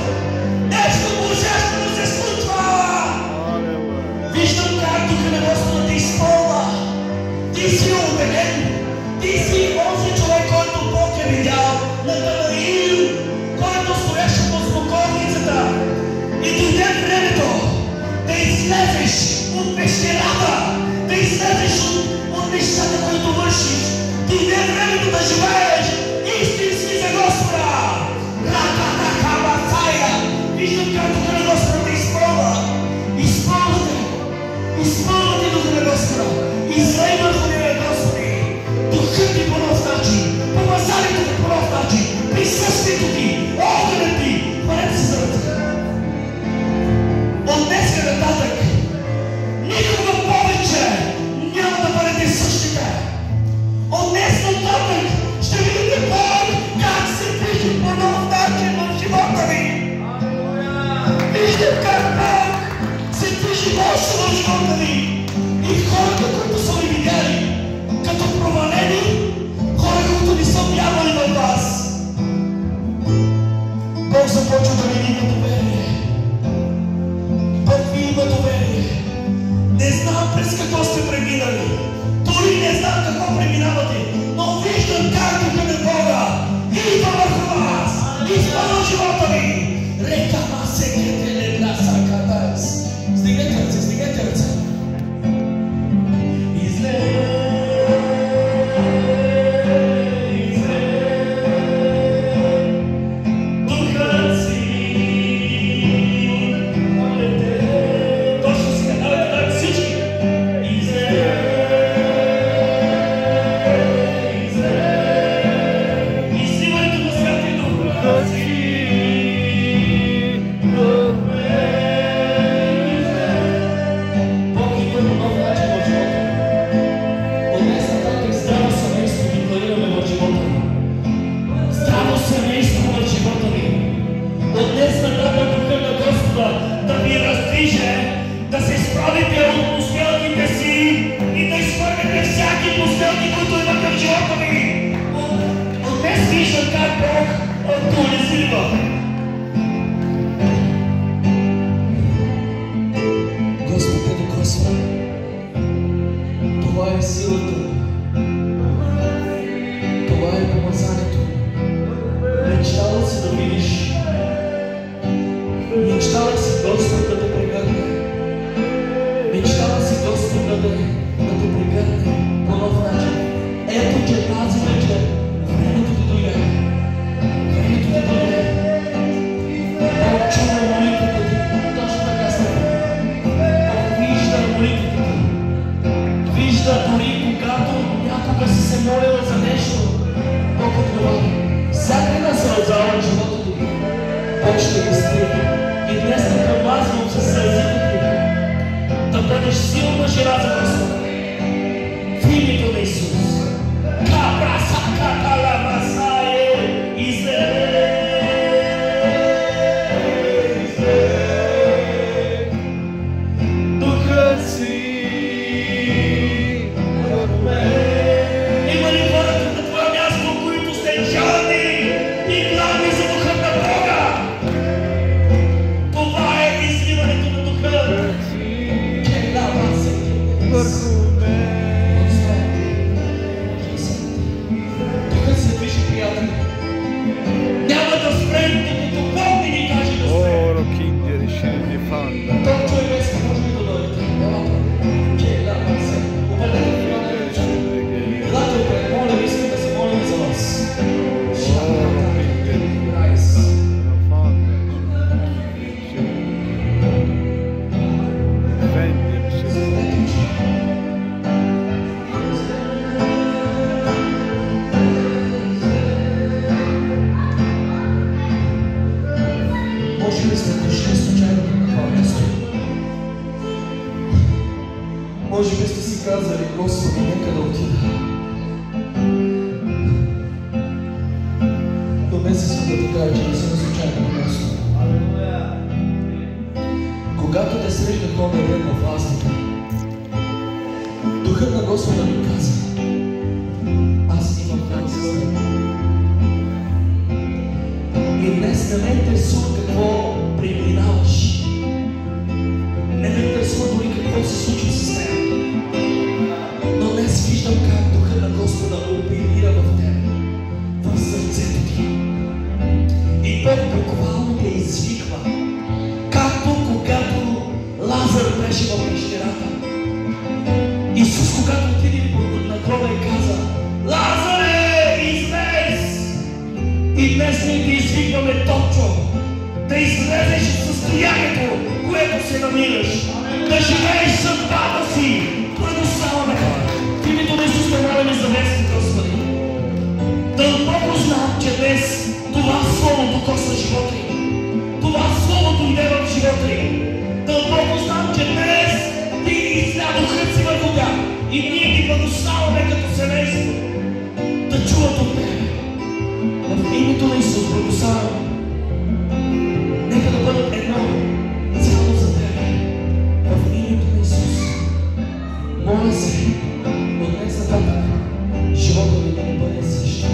Нещо божествено се случва. Виждам как Духа на Господа те изпълва. Ти си убеден. Ти си онзи човек, който Бог е видял на Данаил, който стоеше под смоковницата. И дойде времето да излезеш от пещерата, да излезеш от нещата, които вършиш. Дойде времето да живееш истински за Господа. Рака-така-бацая. Виждам как Духа на Господа те изпълва. Изпълва те Духа на Господа. Излей върху нея, Господи. Духът ти по нов начин, помазанието ти по нов начин, присъствието ти, огънят ти, хвалете се за ръце. От днеска нататък, никога повече няма да бъдете същите. От днес нататък ще видите Бог как се движи по нов начин в живота ви. Виждам как Бог се движи мощно в живота ви. И хората, които са ви видяли като провалени, хора, които не са вярвали в вас, Бог започва да ви има доверие. Бог ви има доверие. Не знам през какво сте преминали, дори не знам какво преминавате, но виждам как Духа на Бога идва върху вас, идва в живота ви. Река масе кетеле гласа катайс. Стигнете ръце, стигнете ръце. Да се справите от пустелките си и да изхвърляте всяки пустелки, които има към живота ви. От днес виждам как Бог актуализира. Господи, докосва. Това е силата. Това е помазанието. Мечтала си да видиш. Мечтала си Господ да те прегърне. Мечтала си Господ да те прегърне по нов начин. Ето, че тази вечер времето ти дойде. Времето ти дойде. Бог чува молитвата ти. Точно така става. Бог вижда молитвата ти. Вижда дори когато Може би сте си казали, Господи, нека да отида. Но днес искам да ти кажа, че не си на случайно място. Когато те срещнах оня ден в ластите, Духът на Господа ми каза: аз имам план с теб. И днес не ме интересува какво преминаваш. Не ме интересува дори какво се случва с теб. Но днес виждам как Духът на Господа оперира в теб, в сърцето ти. И Бог буквално те извиква, както когато Лазар беше в пещерата. Исус, когато отиде на гроба и каза: Лазаре, излез! И днес ние те извикваме, Топчо, да излезеш от състоянието, което се намираш, да живееш съдбата си. Благославяме в името на Исус, молим за вест, Господи. Дълбоко знам, че днес това слово докосна живота им. Това слово дойде в живота им. Дълбоко знам, че днес Ти изля Духът си върху тях. И ние Ти благославяме като семейство да чуват от Тебе. В името на Исус благославяме. Нека да бъдат едно цяло за Тебе. В името на Исус. Моля се, от днес нататък живота Ви да не бъде същия,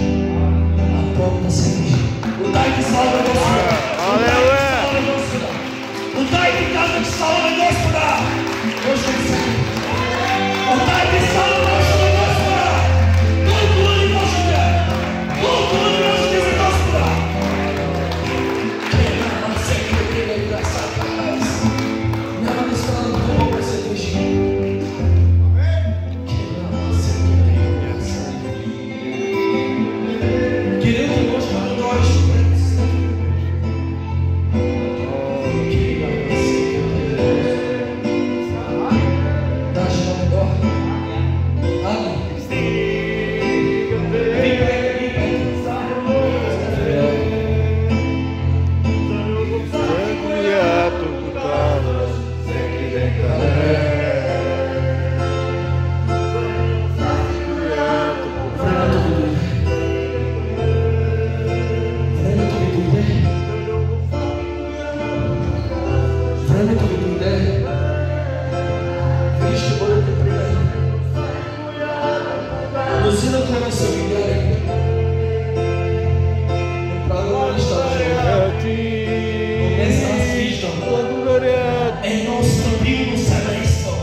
а Бог да се вижда. Отдайте слава на Господа! Отдайте слава на Господа! Отдайте, казах, слава на Господа! Може да се... Отдайте слава на Господа! Толкова ли можете? Толкова ли можете за Господа? Няма да стане дълбоко да се движи. Кирил, ти може да дойдеш пред си. Даже да не дойде. Ами. Времето ви дойде. Вие ще бъдете пример. Мнозина хора са видяли неправилни неща в живота. Но днес аз виждам едно стабилно семейство.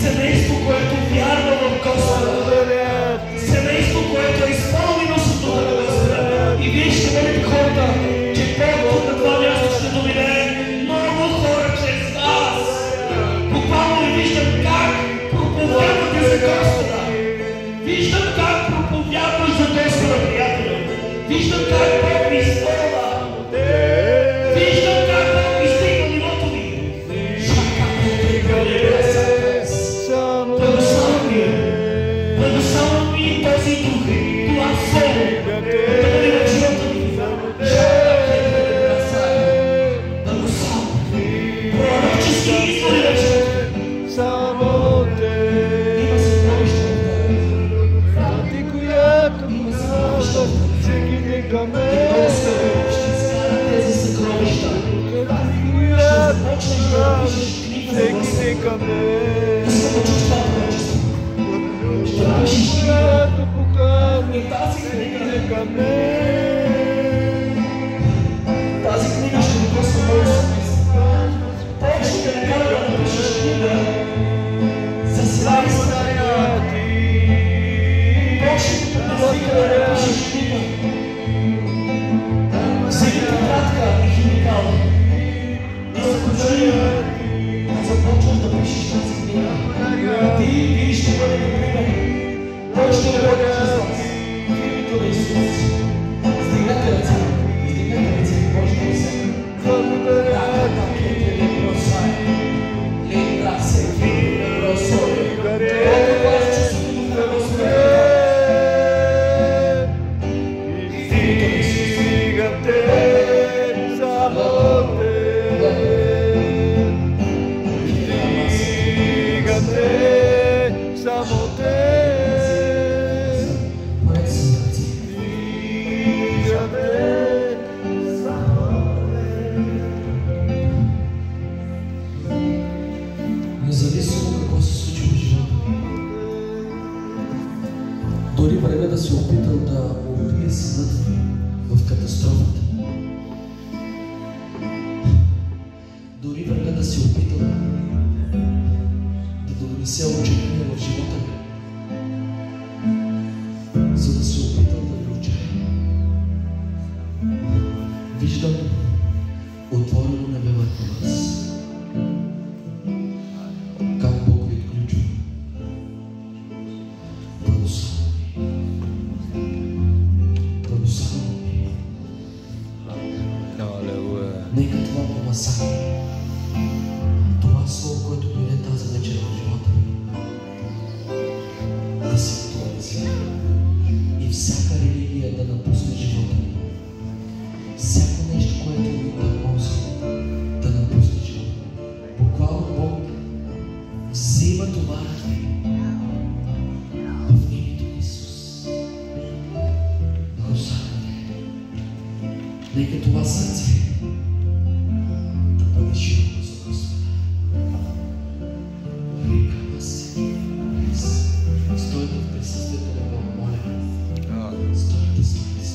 Семейство, което вярва в Господа. Семейство, което е изпълнено с Духа на Господа. И вие ще бъдете хората, че Бог на това място ще доведе много хора чрез вас. Буквално ви виждам как проповядвате за Господа. Виждам как проповядваш за Господа, приятели. Виждам как Бог ви изпълва. Виждам как Бог ви стигна нивото ви. Благославям ви този дух, това слово, да бъде в живота ви. Пророчески избори в живота ви. Има съкровища в тебе. Има съкровища в тебе. независимо какво се случи в живота ми. Дори време да се опитал да убие синът ви в катастрофата. Дори време да се опитал да донесе отчаяние в живота ми, за да се опитал да ви отчаяне. Виждам отворено небе върху вас. Как Бог ви отключва. Благословен ви. Нека това помазание, това слово, което дойде тази вечер в живота ми, да се актуализира и всяка религия да напусне живота ми. Всяко нещо, което ми тормози, да напусне живота ми. Буквално Бог взима товарът ми в името на Исус. Благословен. Нека това сърце да бъде широко за Господа. Рика се. Стойте в присъствието на Бога, моля. Стойте, стойте, стойте.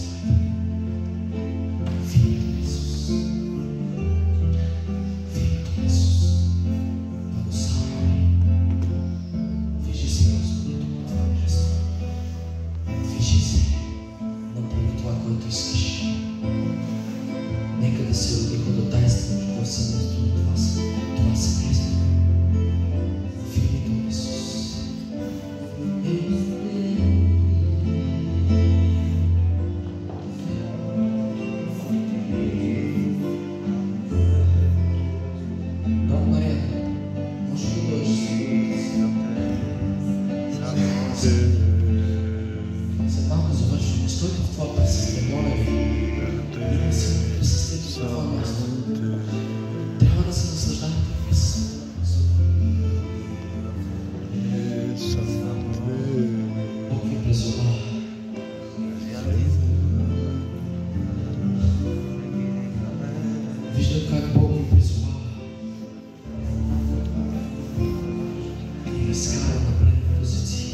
В името на Исус. В името на Исус. Благословен. Движи се, Господи, тук на това място. Движи се. Направи това, което искаш. Нека да се роди ходатайство в семейството на това семейство. В името на Исус. Брат Мариан, може ли да дойдеш след малко завършваме? Стойте в това присъствие, моля ви. Има се присъствието на това място. Трябва да се наслаждавате в присъствието на Господа. Бог ви призовава. Виждам как Бог ви призовава и ви скара на предни позиции.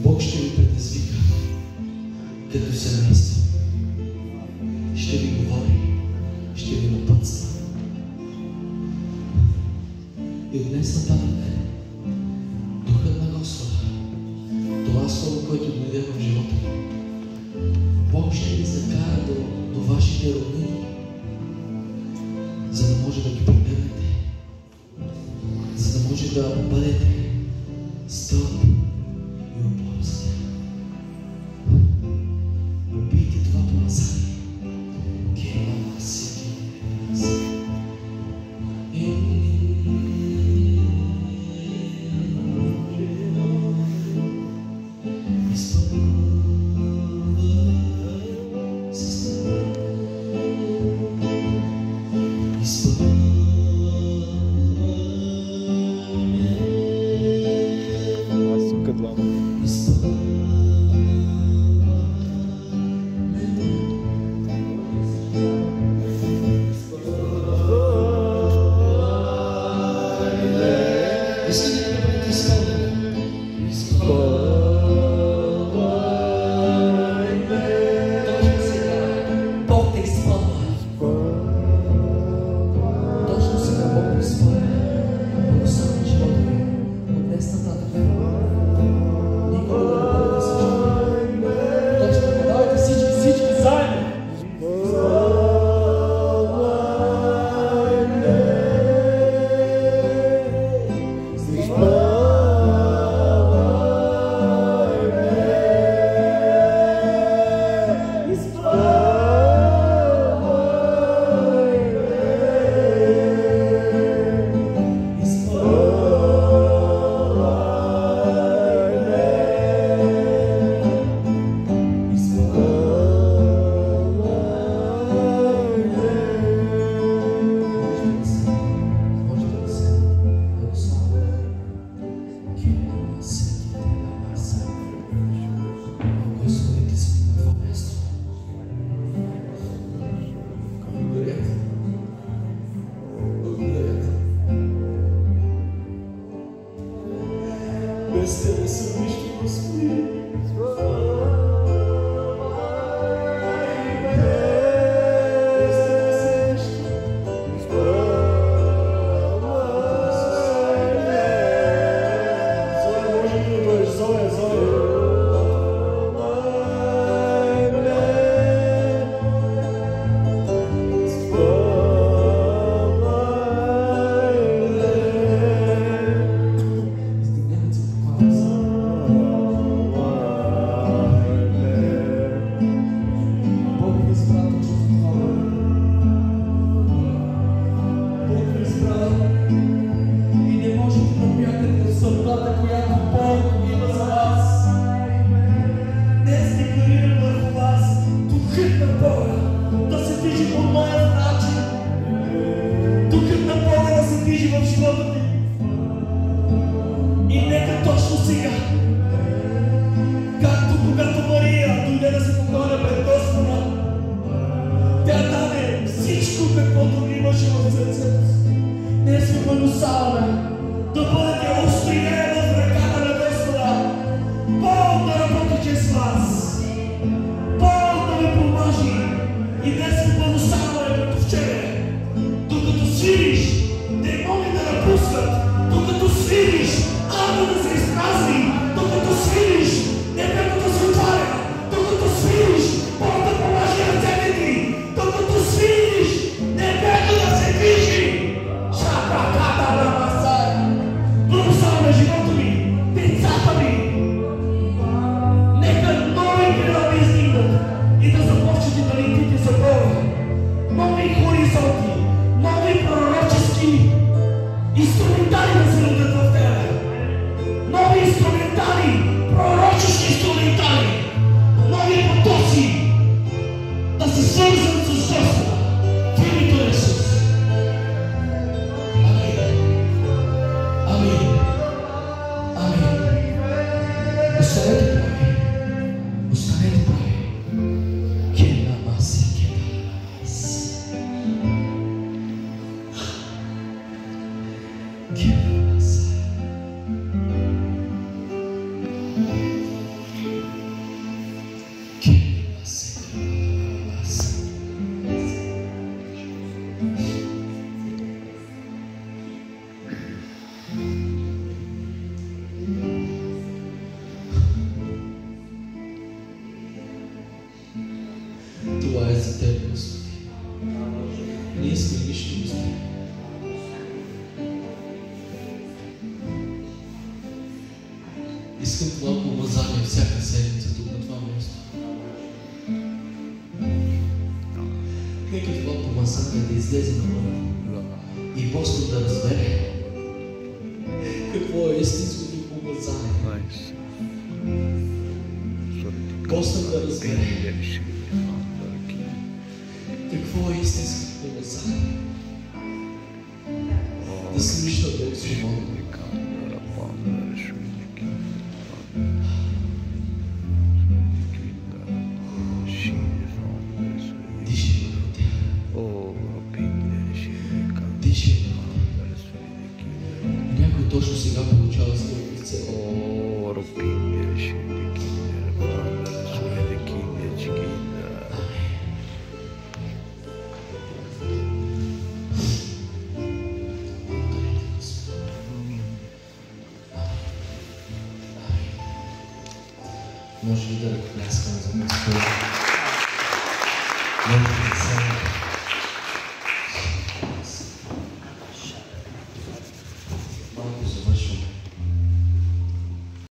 Бог ще ви предизвика като семейство. Ще ви говори, ще ви напътства. И от днес нататък Духът на Господа, това слово, което дойде в живота ви, Бог ще ви закара до вашите роднини, за да може да ги прибегнете, за да може да бъдете стълб и опора за тях. Убийте това помазание. Кема си. Това е за Теб, Господи. Ние сме нищо, Господи. Искам това помазание всяка седмица тук на това място. Нека това помазание да излезе навън и после да разбере какво е истинското помазание. После да разбере какво е истинското помазание. Да служиш на Бог свободно. Някой точно сега получава своето лице. Може ли да ръкопляскаме за Господа?